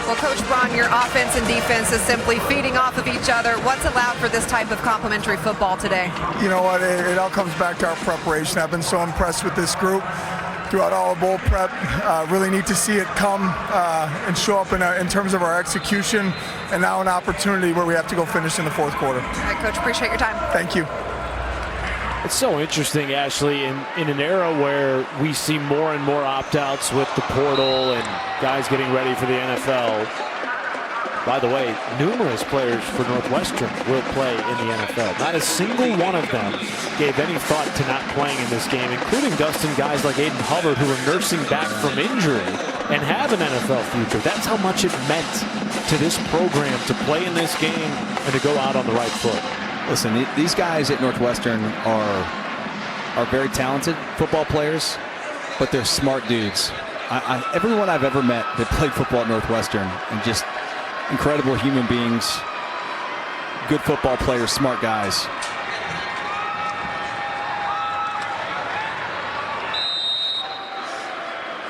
Well, Coach Braun, your offense and defense is simply feeding off of each other. What's allowed for this type of complementary football today? You know what? It all comes back to our preparation. I've been so impressed with this group throughout all the bowl prep. Really need to see it come and show up in terms of our execution, and now an opportunity where we have to go finish in the 4th quarter. All right, Coach, appreciate your time. Thank you. It's so interesting, Ashley, in an era where we see more and more opt-outs with the portal and guys getting ready for the NFL. By the way, numerous players for Northwestern will play in the NFL. Not a single one of them gave any thought to not playing in this game, including Dustin, guys like Aiden Hubbard, who are nursing back from injury and have an NFL future. That's how much it meant to this program to play in this game and to go out on the right foot. Listen, these guys at Northwestern are very talented football players, but they're smart dudes. Everyone I've ever met that played football at Northwestern, and just incredible human beings, good football players, smart guys.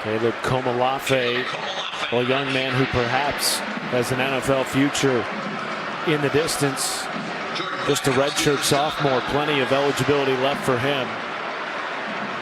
Caleb Komalafe, a young man who perhaps has an NFL future in the distance. Just a redshirt sophomore, plenty of eligibility left for him.